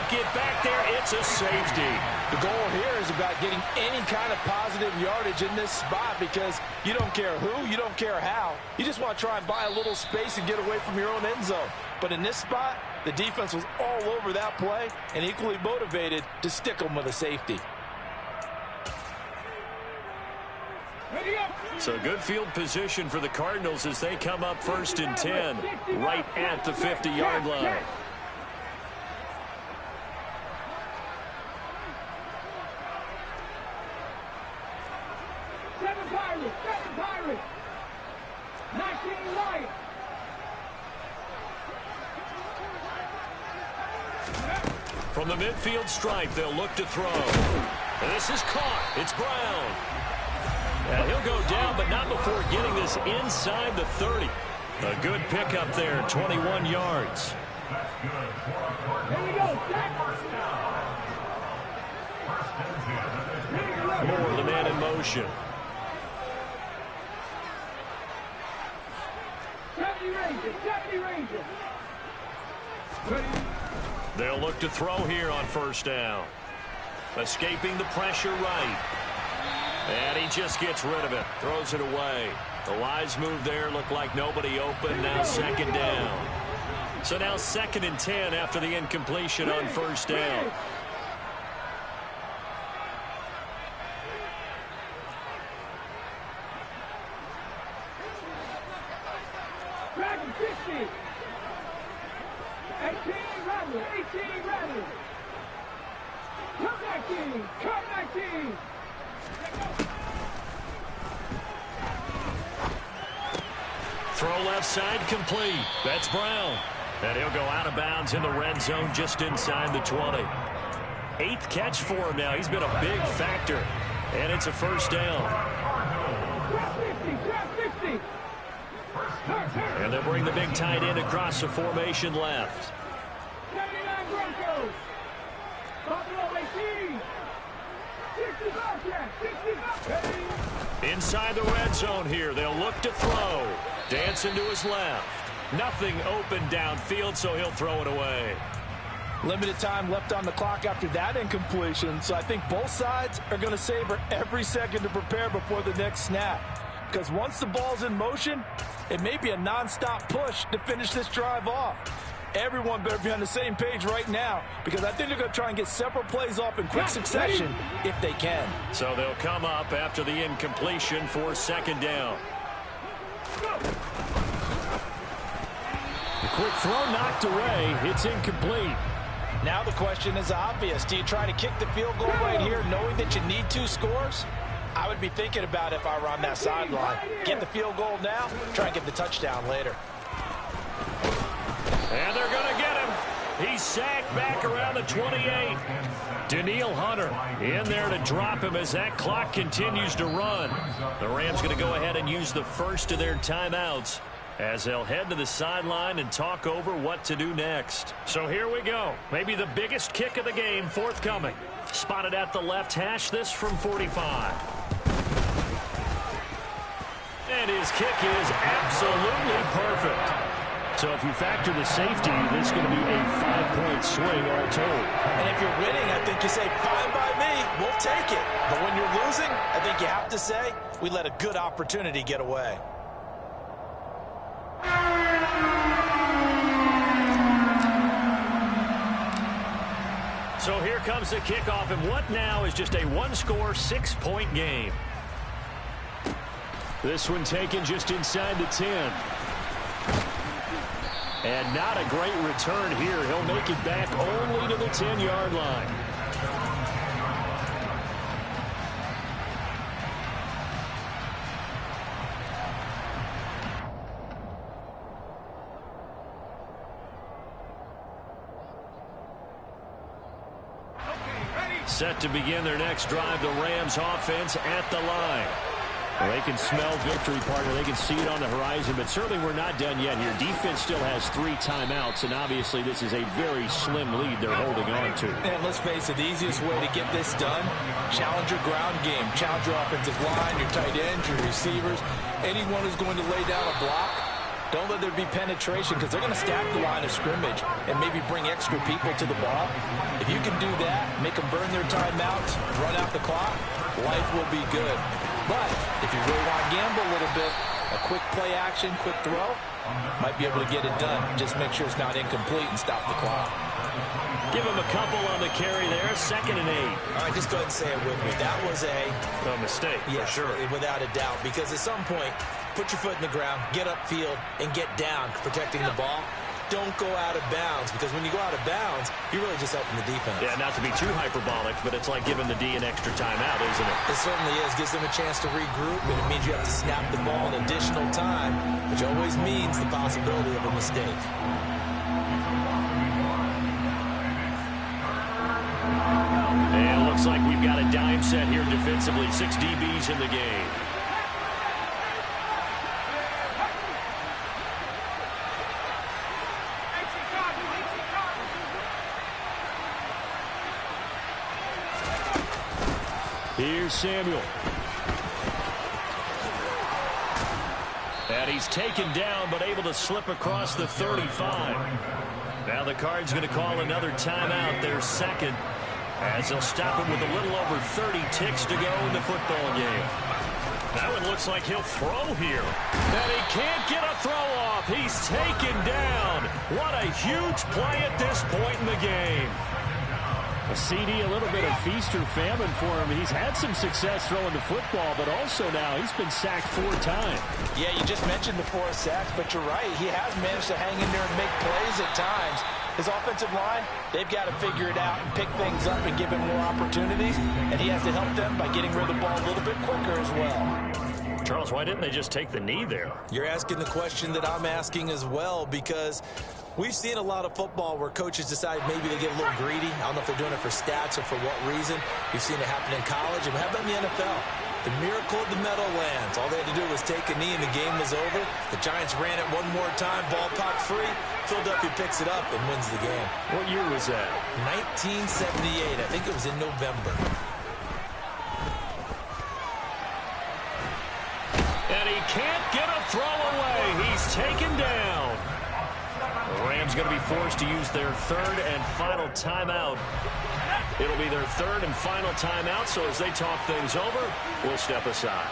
get back there. It's a safety. The goal here is about getting any kind of positive yardage in this spot because you don't care who, you don't care how. You just want to try and buy a little space and get away from your own end zone. But in this spot, the defense was all over that play and equally motivated to stick them with a safety. So good field position for the Cardinals as they come up 1st and 10 right at the 50-yard line. Seven Pirates. 19 Lions. From the midfield stripe, they'll look to throw. And this is caught. It's Brown. And he'll go down, but not before getting this inside the 30. A good pickup there, 21 yards. Moore, the man in motion. They'll look to throw here on 1st down. Escaping the pressure right. And he just gets rid of it. Throws it away. The wise move there. Looked like nobody open. Now 2nd down. So now 2nd and 10 after the incompletion on 1st down. 18 ready. Come 19. Throw left side complete. That's Brown. And he'll go out of bounds in the red zone just inside the 20. 8th catch for him now. He's been a big factor. And it's a first down. And they'll bring the big tight end across the formation left. 79 Broncos. Buffalo 18. 65. Inside the red zone here. They'll look to throw. Dancing to his left. Nothing open downfield, so he'll throw it away. Limited time left on the clock after that incompletion, so I think both sides are going to savor every second to prepare before the next snap. Because once the ball's in motion, it may be a non-stop push to finish this drive off. Everyone better be on the same page right now, because I think they're going to try and get several plays off in quick succession if they can. So they'll come up after the incompletion for second down. The quick throw knocked away. It's incomplete. Now the question is obvious. Do you try to kick the field goal right here knowing that you need 2 scores? I would be thinking about it if I were on that sideline. Get the field goal now, try and get the touchdown later. And they're going to get him. He's sacked back around the 28. Danielle Hunter in there to drop him as that clock continues to run. The Rams going to go ahead and use the first of their timeouts as they'll head to the sideline and talk over what to do next. So here we go. Maybe the biggest kick of the game forthcoming. Spotted at the left hash, this from 45. And his kick is absolutely perfect. So if you factor the safety, this is going to be a 5-point swing all told. And if you're winning, I think you say, fine by me, we'll take it. But when you're losing, I think you have to say, we let a good opportunity get away. So here comes the kickoff, and what now is just a one-score, 6-point game. This one taken just inside the 10. And not a great return here. He'll make it back only to the 10-yard line. Set to begin their next drive, the Rams offense at the line. Well, they can smell victory, partner. They can see it on the horizon, but certainly we're not done yet here. Defense still has 3 timeouts, and obviously this is a very slim lead they're holding on to. And let's face it, the easiest way to get this done, challenge your ground game. Challenge your offensive line, your tight ends, your receivers, anyone who's going to lay down a block. Don't let there be penetration, because they're going to stack the line of scrimmage and maybe bring extra people to the ball. If you can do that, make them burn their timeouts, run out the clock, life will be good. But if you really want to gamble a little bit, a quick play action, quick throw, might be able to get it done. Just make sure it's not incomplete and stop the clock. Give him a couple on the carry there, 2nd and 8. All right, just go ahead and say it with me. That was a mistake, yes, for sure. Without a doubt, because at some point, put your foot in the ground, get upfield, and get down, protecting the ball. Don't go out of bounds, because when you go out of bounds, you're really just helping the defense. Yeah, not to be too hyperbolic, but it's like giving the D an extra timeout, isn't it? It certainly is. Gives them a chance to regroup, and it means you have to snap the ball an additional time, which always means the possibility of a mistake. And it looks like we've got a dime set here defensively. 6 DBs in the game. Here's Samuel. And he's taken down, but able to slip across the 35. Now the Cards going to call another timeout, their second, as they'll stop him with a little over 30 ticks to go in the football game. That one looks like he'll throw here. And he can't get a throw off. He's taken down. What a huge play at this point in the game. A CD, a little bit of feast or famine for him. He's had some success throwing the football, but also now he's been sacked 4 times. Yeah, you just mentioned the 4 sacks, but you're right. He has managed to hang in there and make plays at times. His offensive line, they've got to figure it out and pick things up and give him more opportunities, and he has to help them by getting rid of the ball a little bit quicker as well. Charles, why didn't they just take the knee there? You're asking the question that I'm asking as well, because we've seen a lot of football where coaches decide maybe they get a little greedy. I don't know if they're doing it for stats or for what reason. We've seen it happen in college, and how about in the NFL? The miracle of the Meadowlands. All they had to do was take a knee, and the game was over. The Giants ran it one more time. Ball popped free. Philadelphia picks it up and wins the game. What year was that? 1978. I think it was in November. And he can't get a throw away. He's taken down. The Rams going to be forced to use their third and final timeout. It'll be their third and final timeout, so as they talk things over, we'll step aside.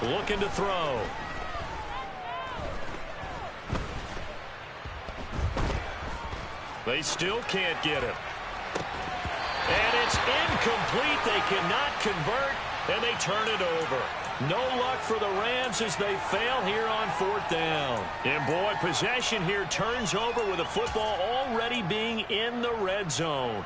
Looking to throw. They still can't get him. And it's incomplete. They cannot convert, and they turn it over. No luck for the Rams as they fail here on fourth down. And boy, possession here turns over with the football already being in the red zone.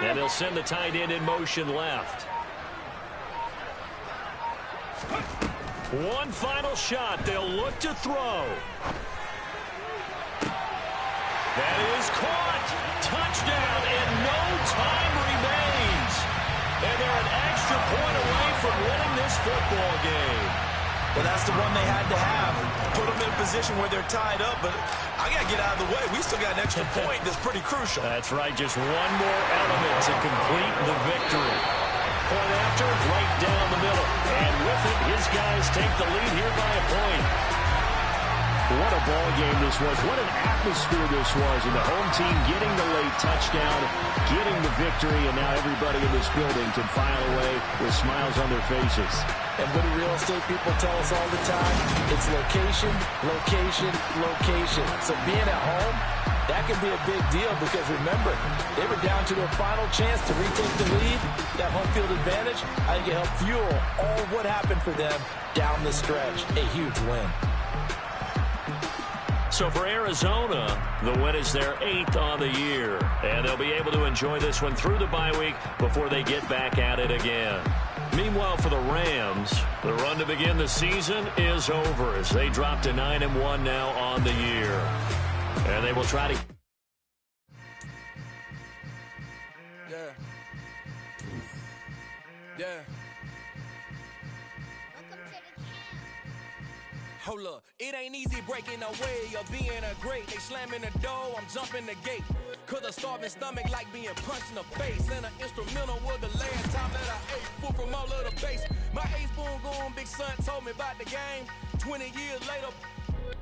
And they'll send the tight end in motion left. One final shot. They'll look to throw. That is caught. Touchdown, and no time remains. And they're an extra point away from winning this football game. Well, that's the one they had to have. Put them in a position where they're tied up, but I got to get out of the way. We still got an extra point that's pretty crucial. That's right. Just one more element to complete the victory. Point after, right down the middle. And with it, his guys take the lead here by a point. What a ball game this was. What an atmosphere this was. And the home team getting the late touchdown, getting the victory, and now everybody in this building can file away with smiles on their faces. And what do real estate people tell us all the time? It's location, location, location. So being at home, that can be a big deal because remember, they were down to their final chance to retake the lead. That home field advantage, I think it helped fuel all what happened for them down the stretch. A huge win. So for Arizona, the win is their 8th on the year. And they'll be able to enjoy this one through the bye week before they get back at it again. Meanwhile, for the Rams, the run to begin the season is over as they drop to 9-1 now on the year. And they will try to... Yeah. Hold up, it ain't easy breaking away or being a great. They slamming the door, I'm jumping the gate. Cause a starving stomach like being punched in the face. And an instrumental was the last time that I ate. Food from all of the base. My ace spoon going, big son told me about the game. 20 years later,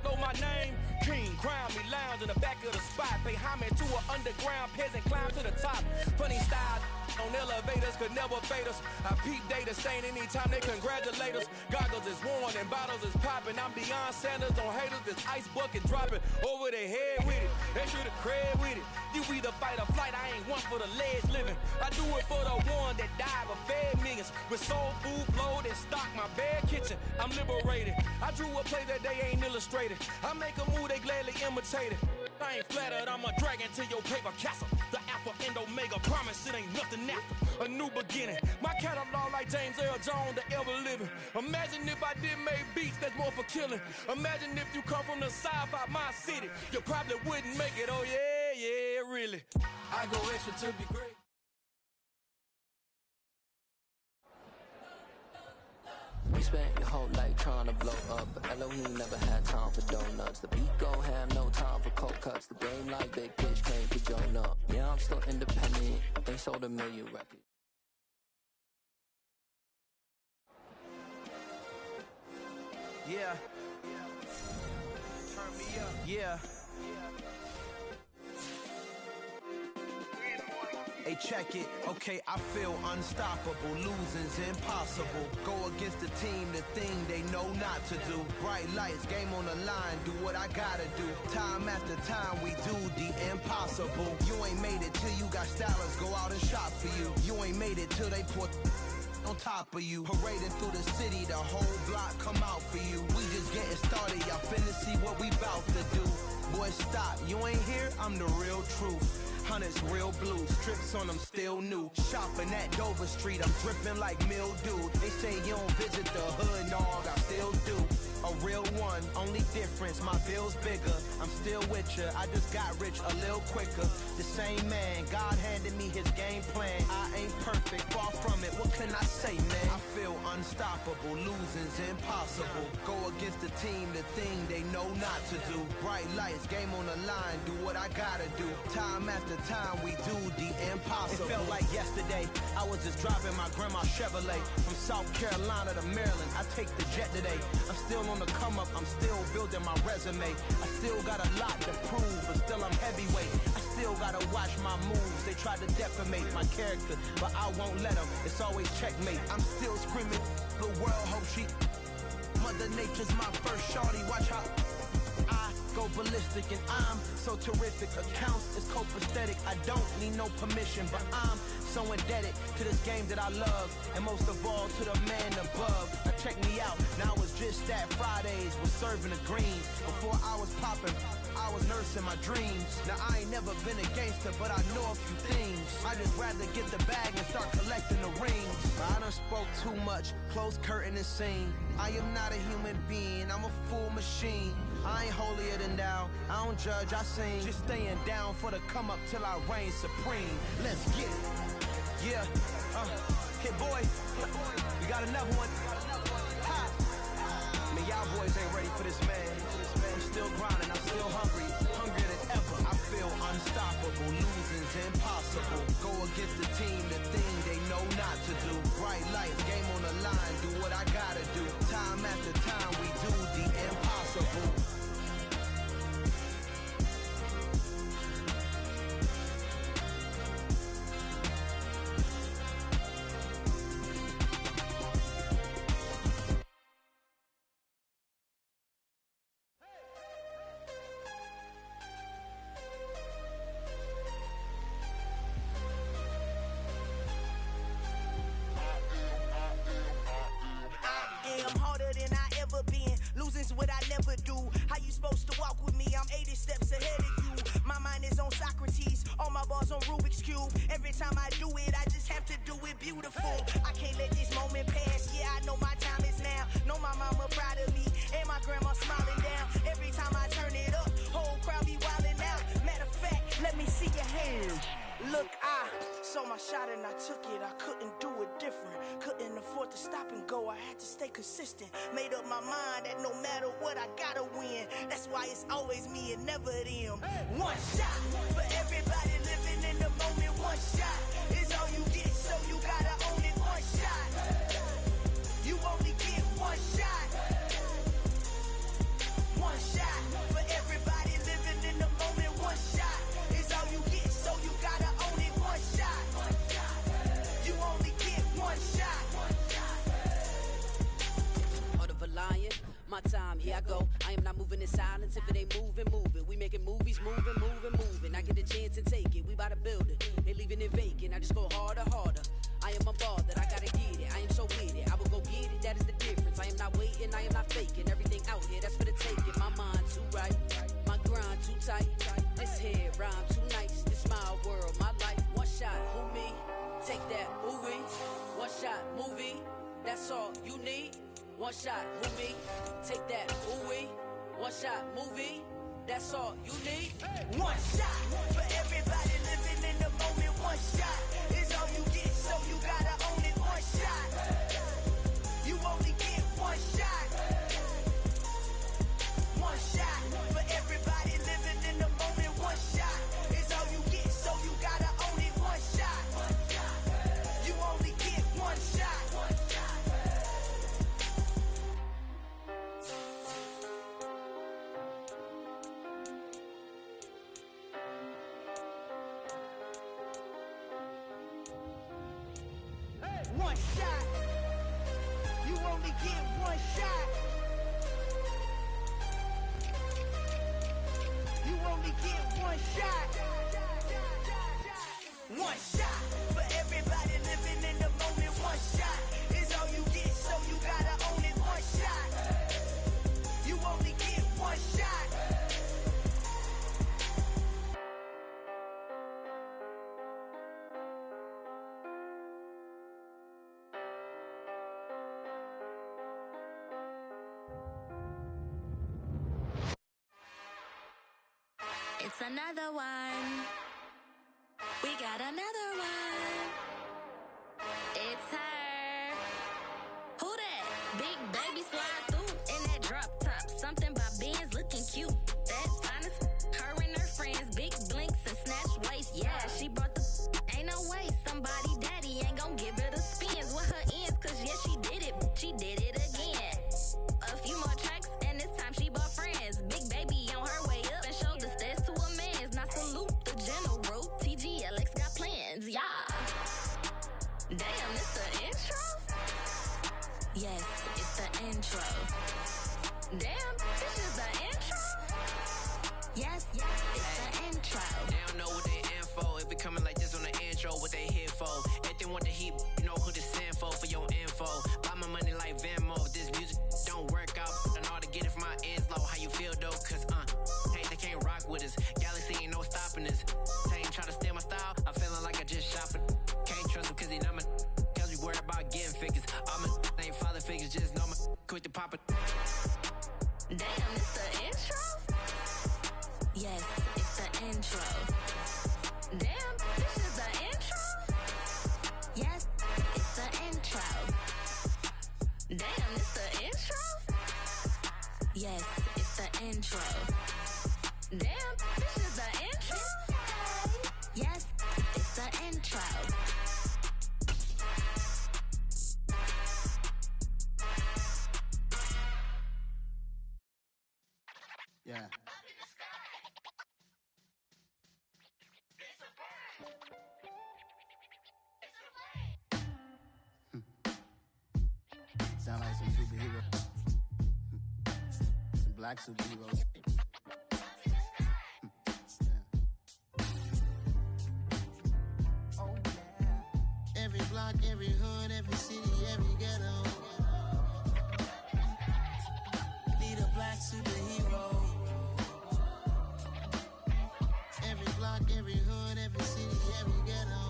know my name. King, crown me, lounge in the back of the spot. Pay homage to an underground peasant, climb to the top. Funny style on elevators could never fade us. I peep data stain anytime they congratulate us. Goggles is worn and bottles is popping. I'm Deion Sanders on haters, this ice bucket dropping over their head with it. They should have cred with it. You either fight or flight, I ain't one for the ledge living. I do it for the one that died but fed millions. With soul food flowed and stock my bare kitchen. I'm liberated. I drew a play that they ain't illustrated. I make a move, they gladly imitate it. I ain't flattered, I'm a dragon to your paper castle. The alpha and omega, promise it ain't nothing after. A new beginning. My catalog like James Earl Jones, the ever living. Imagine if I did make beats that's more for killing. Imagine if you come from the south out my city. You probably wouldn't make it, oh yeah, really. I go extra to be great. We spent your whole life trying to blow up, but Elohim never had time for donuts. The beat gon' have no time for cold cuts. The game like Big Pitch came to Jonah. Yeah, I'm still independent. They sold 1 million records. Yeah. Turn me up. Yeah. Hey, check it, okay, I feel unstoppable. Losing's impossible. Go against the team, the thing they know not to do. Bright lights, game on the line, do what I gotta do. Time after time, we do the impossible. You ain't made it till you got stylers go out and shop for you. You ain't made it till they put on top of you. Parading through the city, the whole block come out for you. We just getting started, y'all finna see what we bout to do. Boy, stop, you ain't here, I'm the real truth. Hunters, real blue, strips on them still new. Shopping at Dover Street, I'm dripping like mildew. They say you don't visit the hood, dog, I still do. A real one, only difference, my bill's bigger. I'm still with ya, I just got rich a little quicker. The same man, God handed me his game plan. I ain't perfect, far from it, what can I say, man? I feel unstoppable, losing's impossible. Go against the team, the thing they know not to do. Bright lights, game on the line, do what I gotta do. Time after time, we do the impossible. It felt like yesterday, I was just driving my grandma's Chevrolet. From South Carolina to Maryland, I take the jet today. I'm still on the come up, I'm still building my resume. I still got a lot to prove, but still I'm heavyweight. I still gotta watch my moves. They try to defamate my character, but I won't let them. It's always checkmate. I'm still screaming, the world hope she. Mother Nature's my first shorty, watch how I go ballistic and I'm so terrific. Accounts is copacetic, I don't need no permission, but I'm so indebted to this game that I love, and most of all to the man above. Now check me out, now it's just that Fridays was serving the greens. Before I was popping, I was nursing my dreams. Now I ain't never been a gangster, but I know a few things. I just rather get the bag and start collecting the rings. I done spoke too much, close curtain and scene. I am not a human being, I'm a full machine. I ain't holier than thou, I don't judge, I sing. Just staying down for the come up till I reign supreme. Let's get it. Yeah, hey boy, we got another one. Ha. Man, y'all boys ain't ready for this, man. I'm still grinding, I'm still hungry, hungrier than ever. I feel unstoppable, losing's impossible. Go against the team, the thing they know not to do. Bright lights, game on the line, do what I gotta do. Time after time, we do the impossible. What I never do. How you supposed to walk with me? I'm 80 steps ahead of you. My mind is on Socrates, all my bars on Rubik's Cube. Every time I do it, I just have to do it beautiful. I can't let this moment pass. Yeah, I know my time is now. Know my mama proud of me, and my grandma smiling down. Every time I turn it up, whole crowd be wilding out. Matter of fact, let me see your hands. Look, I saw my shot and I took it. I couldn't do it different. Couldn't afford to stop and go. I had to stay consistent. Made up my mind that no matter what, I gotta win. That's why it's always me and never them. One shot for everybody living in the moment. One shot is all you get, so you gotta own it. One shot. You only get one shot. One shot for everybody living in the moment. One shot is all you get, so you gotta own it. One shot. You only get one shot. Heart of a lion, my time, here I go. I am not moving in silence. If it ain't moving, moving. We making movies, moving. I get a chance and take it. We bout to build it. They leaving it vacant. I just go harder. I am a ball that I gotta get it. I am so with it. I will go get it. That is the difference. I am not waiting. I am not faking. Everything out here, that's for the taking. My mind too right. My grind too tight. This head rhyme too nice. This my world, my life. One shot, who me? Take that, ooh-wee. One shot, movie. That's all you need. One shot, who me? Take that, ooh-wee. One shot, movie. That's all you need. One shot for everybody living in the moment. One shot is all you get, so you gotta own it. One shot. You only get one shot. One shot for everybody living in the moment. One shot is all you get, so you gotta own it. One shot. You only get one shot. one shot. You only get one shot. You only get one shot. One shot for everybody living in the moment. One shot is all you get, so you gotta own it. One shot. You only get one shot. It's another one. We got another one. It's her. Who that? Big baby slide through in that drop top. Something by Benz looking cute. That's honest. Her and her friends, big blinks and snatch waist. Yeah, she brought the. Ain't no way somebody daddy ain't gon' give her the spins with her ends. Cause yeah, she did it. She did it again. A few more tracks and this time she bought friends. Big baby on her way up and showed the stairs to a man's. Now salute the general. TGLX got plans, yeah. Damn, it's the intro? Yes, it's the intro. Damn, this is the intro? Yes, it's the intro. They don't know what they in for. If it coming like this on the intro, what they here for? If they want the heat, you know who to send for your info. Buy my money like Venmo. If this music don't work out, I know how to get it from my ends low. How you feel though? Cause hey, they can't rock with us. Galaxy ain't no stopping us. They ain't try to steal my style. I'm feeling like I just shot for. Can't trust them cause they not my. Cause we worried about getting figures. All my ain't father figures, just know my. Quick to pop it. Damn, it's the intro? Yes, it's the intro. Damn, this is the intro? Yes, it's the intro. Damn, it's the intro? Yes, it's the intro. Damn, this is the intro? Yes, it's the intro. Yeah. Sound like some superheroes. Some black superheroes. Every block, every hood, every city, every ghetto. Need a black superhero. Every block, every hood, every city, every ghetto.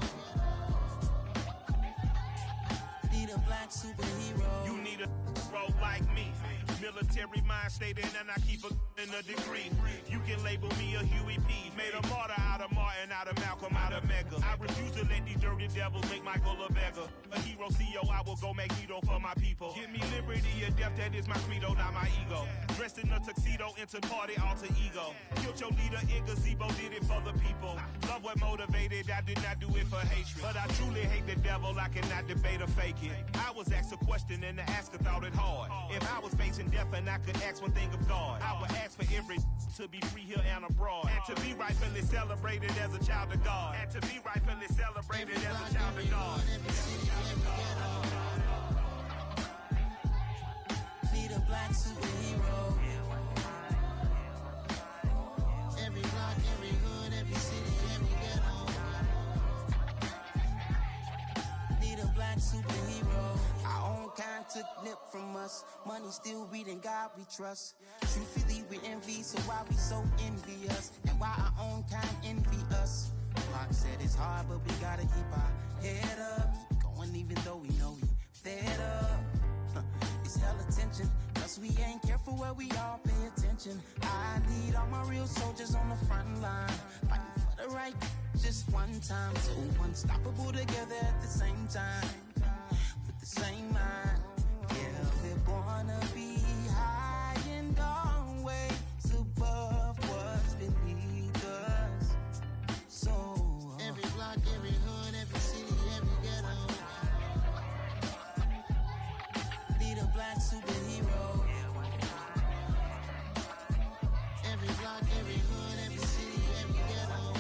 Need a black superhero. You need a hero like me. Military mind stated, and I keep in a degree. You can label me a Huey P. Made a martyr out of Martin, out of Malcolm, out of Mega. I refuse to let these dirty devils make Michael a beggar. A hero CEO, I will go Magneto for my people. Give me liberty or death, that is my credo, not my ego. Dressed in a tuxedo, into party, alter ego. Killed your leader in gazebo, did it for the people. Love what motivated, I did not do it for hatred. But I truly hate the devil, I cannot debate or fake it. I was asked a question and the asker thought it hard. If I was facing death and I could ask one thing of God, I would ask for every to be free here and abroad. And to be rightfully celebrated as a child of God. And to be rightfully celebrated as a child of God. Need a black superhero. Every block, every hood, every city, every ghetto. Need a black superhero. Our own kind took nip from us. Money still reading, God we trust. Truthfully we envy, so why we so envious? And why our own kind envy us? Pac said it's hard, but we gotta keep our head up. Going even though we know we fed up. It's hell attention, cause we ain't careful where we all pay attention. I need all my real soldiers on the front line, fighting for the right just one time. So unstoppable together at the same time, with the same mind. Yeah, we're gonna be high and always above what's beneath us. So every block, every hood, every city, every ghetto. Need a black superhero. Every block, every hood, every city, every ghetto.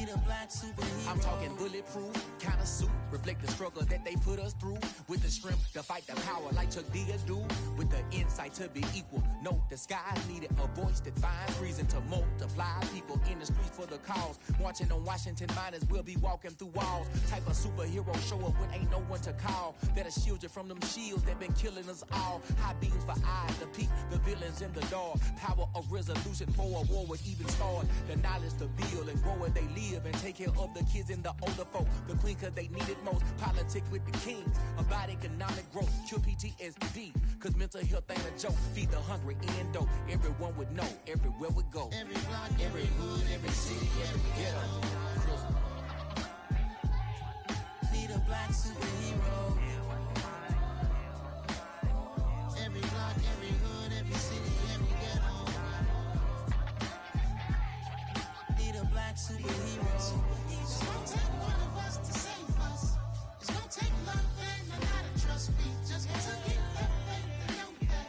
Need a black superhero. I'm talking bulletproof, kind of suit, reflect the struggle that they put us through. With the strength to fight the power like Chuck D do. With the insight to be equal, no disguise needed. A voice that finds reason to multiply. People in the streets for the cause. Marching on Washington miners, we'll be walking through walls. Type of superhero show up when ain't no one to call. That'll shield you from them shields that been killing us all. High beams for eyes to peek the villains in the dark. Power of resolution for a war would even start. The knowledge to build and grow where they live and take care of the kids and the older folk. The queen cause they need it most. Politics with the kings. About economic growth. Cure PTSD. Cause mental health ain't a joke. Feed the hungry and dope. Everyone would know. Everywhere we go. Every block, every hood, every city, every ghetto. Need a black superhero. Every block, every hood, every city, every ghetto. Need a black superhero. It's gonna take one of us to save us. It's gonna take love and a lot of trust me. Just to get that faith and know that.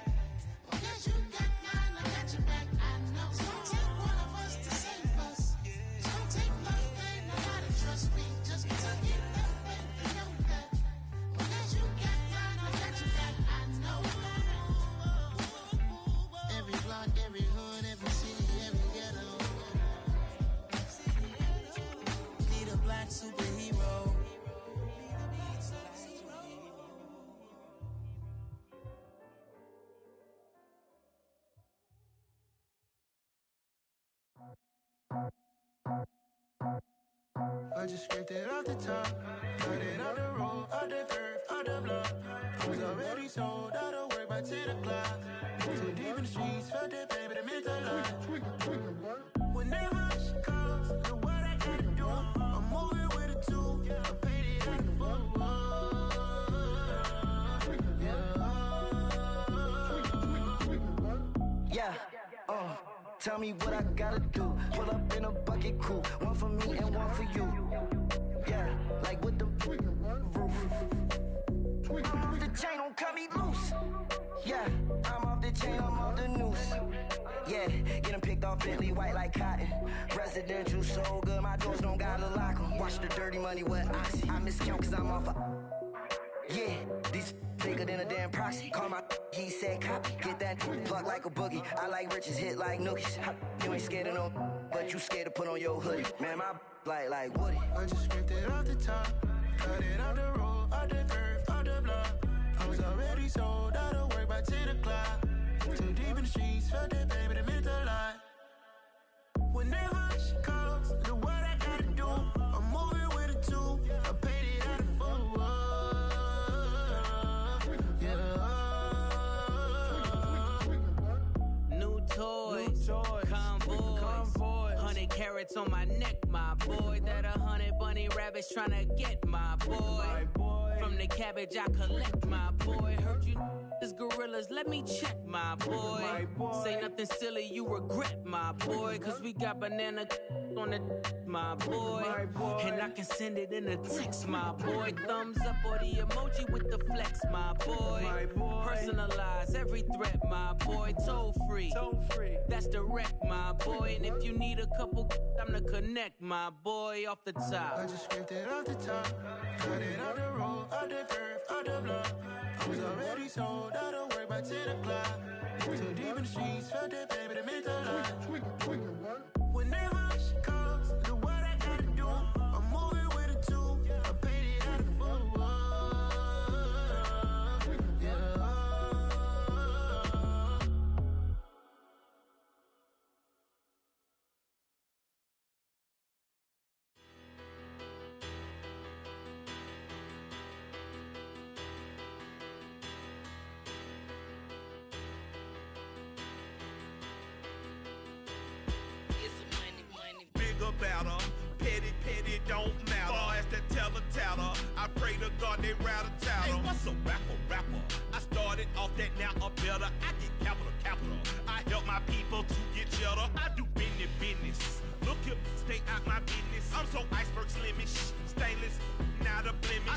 Well, guess you got mine, I got your back, I know. It's gonna take one of us to save us. It's gonna take love and a lot of trust me. Just to get that faith and know that. Well, guess you got mine, I got your back, I know. Every block, every hood, every city, every ghetto. Need a black superhero. I just scraped it off the top, cut it off the road, off the curve, off the block. I was already sold out of work by 10 o'clock. Too deep in the streets, felt that pain, but it meant a lot. Whenever she calls, know what I gotta do. I'm moving with a two, I paid it out the full. Yeah, tell me what I gotta do. Pull up in a bucket crew, one for me and one for you. Yeah, like with the roof. I'm off the chain, don't cut me loose. Yeah, I'm off the chain, I'm off the noose. Yeah, getting picked off Bentley white like cotton. Residential so good, my doors don't gotta lock 'em. Watch the dirty money with Oxy. I miscount cause I'm off yeah, these bigger than a damn proxy. Call my he said copy. Get that plug like a boogie. I like riches, hit like nookies. You ain't scared of no, but you scared to put on your hoodie. Man, my like Woody. I just scraped it off the top, cut it off the road, off the curve, off the block. I was already sold out of work by 10 o'clock. Too deep in the streets, felt that pain, but it meant a lot. Whenever she calls, know what I gotta do. I'm moving with a two, I paid it out of full. New toys, convoys, 100 carats on my neck, my boy. That 100 bunny rabbits tryna get my boy. From the cabbage I collect, my boy. Heard you is gorillas, let me check, my boy. Say nothing silly, you regret, my boy. Cause we got banana on the my boy. And I can send it in a text, my boy. Thumbs up or the emoji with the flex, my boy. Personalize every threat, my boy. Toll free. That's direct, my boy. And if you need a couple, I'm the connect, my boy. Off the top. I just scraped it off the top, cut it off the road, off the curve, off the block. I was already sold out of work by 10 o'clock. Too deep in the streets, felt that pain, but it meant a lot. Whenever she calls, know what I gotta do. I'm moving with a two, I paid it out of full. Better, petty, don't matter. Far as the teller, I pray to God they rattle tattle. Hey, what's a rapper? I started off that, now I'm better. I get capital. I help my people to get cheddar. I do business. Look here, stay out my business. I'm so iceberg slimish, stainless, not a blemish. I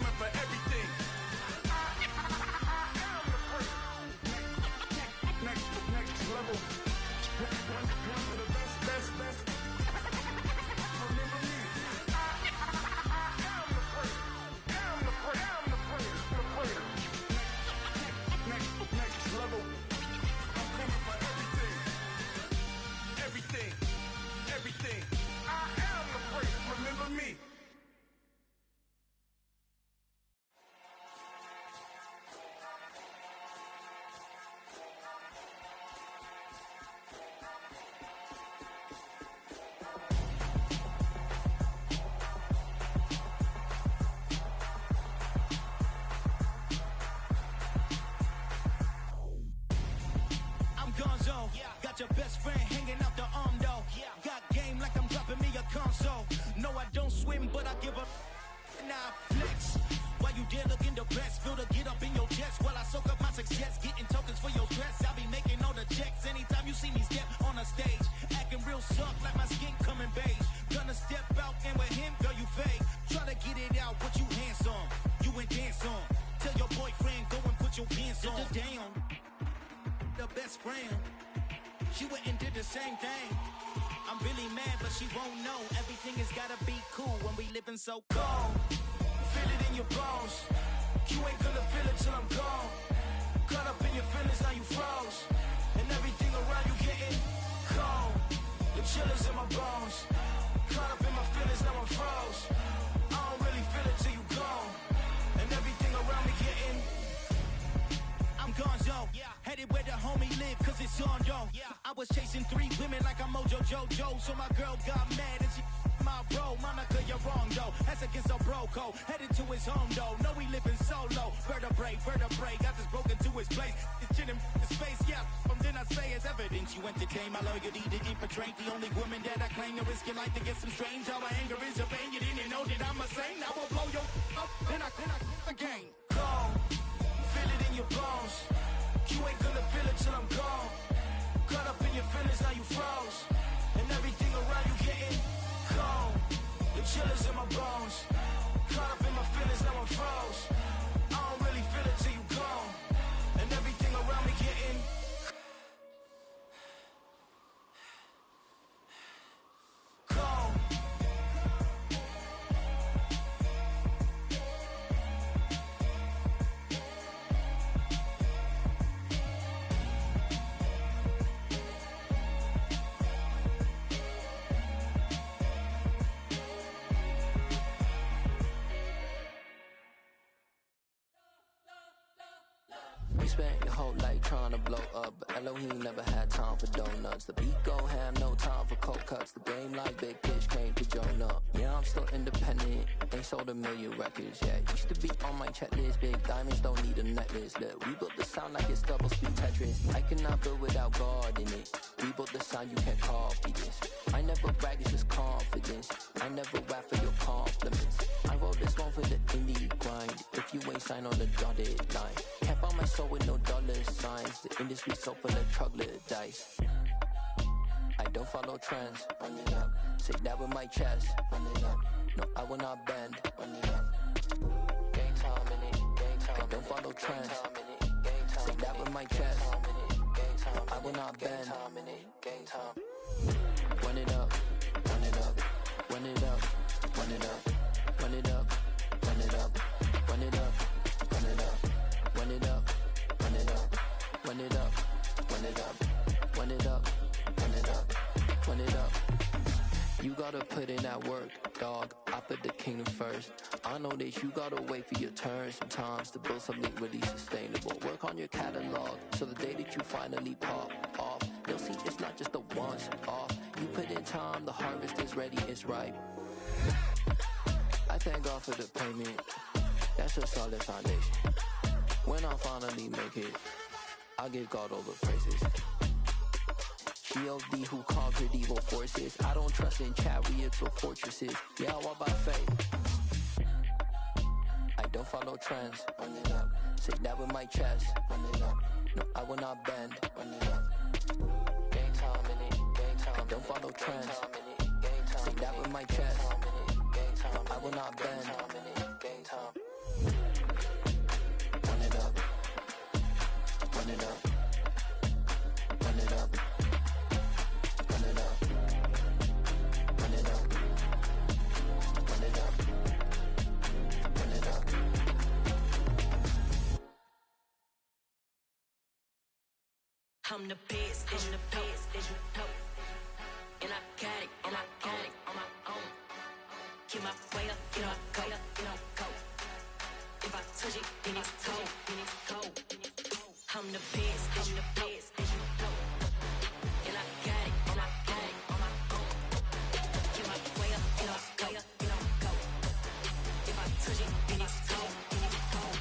No, I don't swim, but I give a now flex. While you there looking the best, feel the get up in your chest while I soak up my success, getting tokens for your stress. I'll be making all the checks anytime you see me step on a stage, acting real suck like my skin coming beige. Gonna step out and with him, girl, you fake. Try to get it out, but you handsome, you ain't dance on. Tell your boyfriend, go and put your pants on. Down, the best friend, she went and did the same thing. I'm really mad, but she won't know. Everything has gotta be cool when we living so cold. Feel it in your bones. You ain't gonna feel it till I'm gone. Caught up in your feelings, now you froze. And everything around you getting cold. The chill is in my bones. Caught up in my feelings, now I'm froze. I don't really feel it till you gone. And everything around me getting I'm gonzo, headed where the homie live, cause it's on though. I was chasing 3 women like I'm Mojo Jojo, so my girl got mad and she my bro. Monica, you're wrong though, that's against a bro code. Headed to his home though, know we living solo. Vertebrae, got this broken to his place. It's chin in his face, from then I say it's evidence. You entertain my loyalty to infiltrate the only woman that I claim to risk your life to get some strange. How my anger is a pain, you didn't know that I'm a saint. Now I'll blow your up, then I again. Go. Feel it in your bones. You ain't gonna feel it till I'm gone. Caught up in your feelings, now you froze. And everything around you getting cold. The chill is in my bones. Caught up in my feelings, now I'm froze. I don't really feel it till you gone. And everything around me getting cold. We spent your whole life trying to blow up, but Elohim never had time for donuts. The beat go ham, no time for cold cuts. The game like Big Fish came to Jonah. Yeah, I'm still independent, ain't sold a million records yet. Used to be on my checklist, big diamonds don't need a necklace. Look, we built the sound like it's double speed Tetris. I cannot build without God in it. We built the sound, you can't copy this. I never brag, it's just confidence. I never rap for your compliments. I wrote this one for the indie grind. If you ain't signed on the dotted line, can't buy my soul with no dollar signs. The industry so full of troglodytes. I don't follow trends. Run it up. Say that with my chest. Run it up. No, I will not bend. Run it up. Gang time in it. Gang time. I don't follow trends. Say that with my chest. No, I will not bend. Gang time. Run it up. Run it up. Run it up. Run it up. Run it up. Run it up. Run it up. Run it up. Run it up. Run it up. Run it up. Run it up. Run it up. Run it up. Run it up. You gotta put in that work, dog. I put the kingdom first. I know that you gotta wait for your turn sometimes to build something really sustainable. Work on your catalog so the day that you finally pop off, you'll see it's not just a once off. You put in time, the harvest is ready, it's ripe. I thank God for the payment. That's a solid foundation. When I finally make it, I give God all the praises. G.O.D. who conquered evil forces. I don't trust in chariots or fortresses. Yeah, I walk by faith. I don't follow trends. Run it up. Say that with my chest. Run it up. No, I will not bend. Run it up. Gang time in it. Gang time. I don't follow trends. Say that with my chest. No, I will not bend. Gang time. Run it up. Run it up. Run it up. Run it up. Run it up. Run it up. Run it up. I'm the best, I'm the best, as you know. And I got it, and I got it on my own. Get my way up, get my go, get my go. If I touch it, then it's cold, then it's cold. I'm the best, as you know, as you know. And I got it, and I got it on my own. Get my way up, get my go, get my go. If I touch it, then it's cold, then it's cold.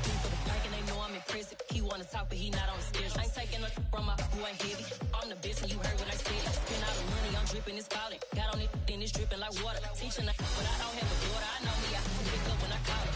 People like and they know I'm impressive. He wanna talk, but he not on the schedule. I ain't taking a from my boy heavy. I'm the best, and you heard what I said. Spend all the money, I'm dripping, it's falling. Got on it, then it's dripping. dripping like water. Teaching the but I don't have a daughter. I know me, I pick up when I call her.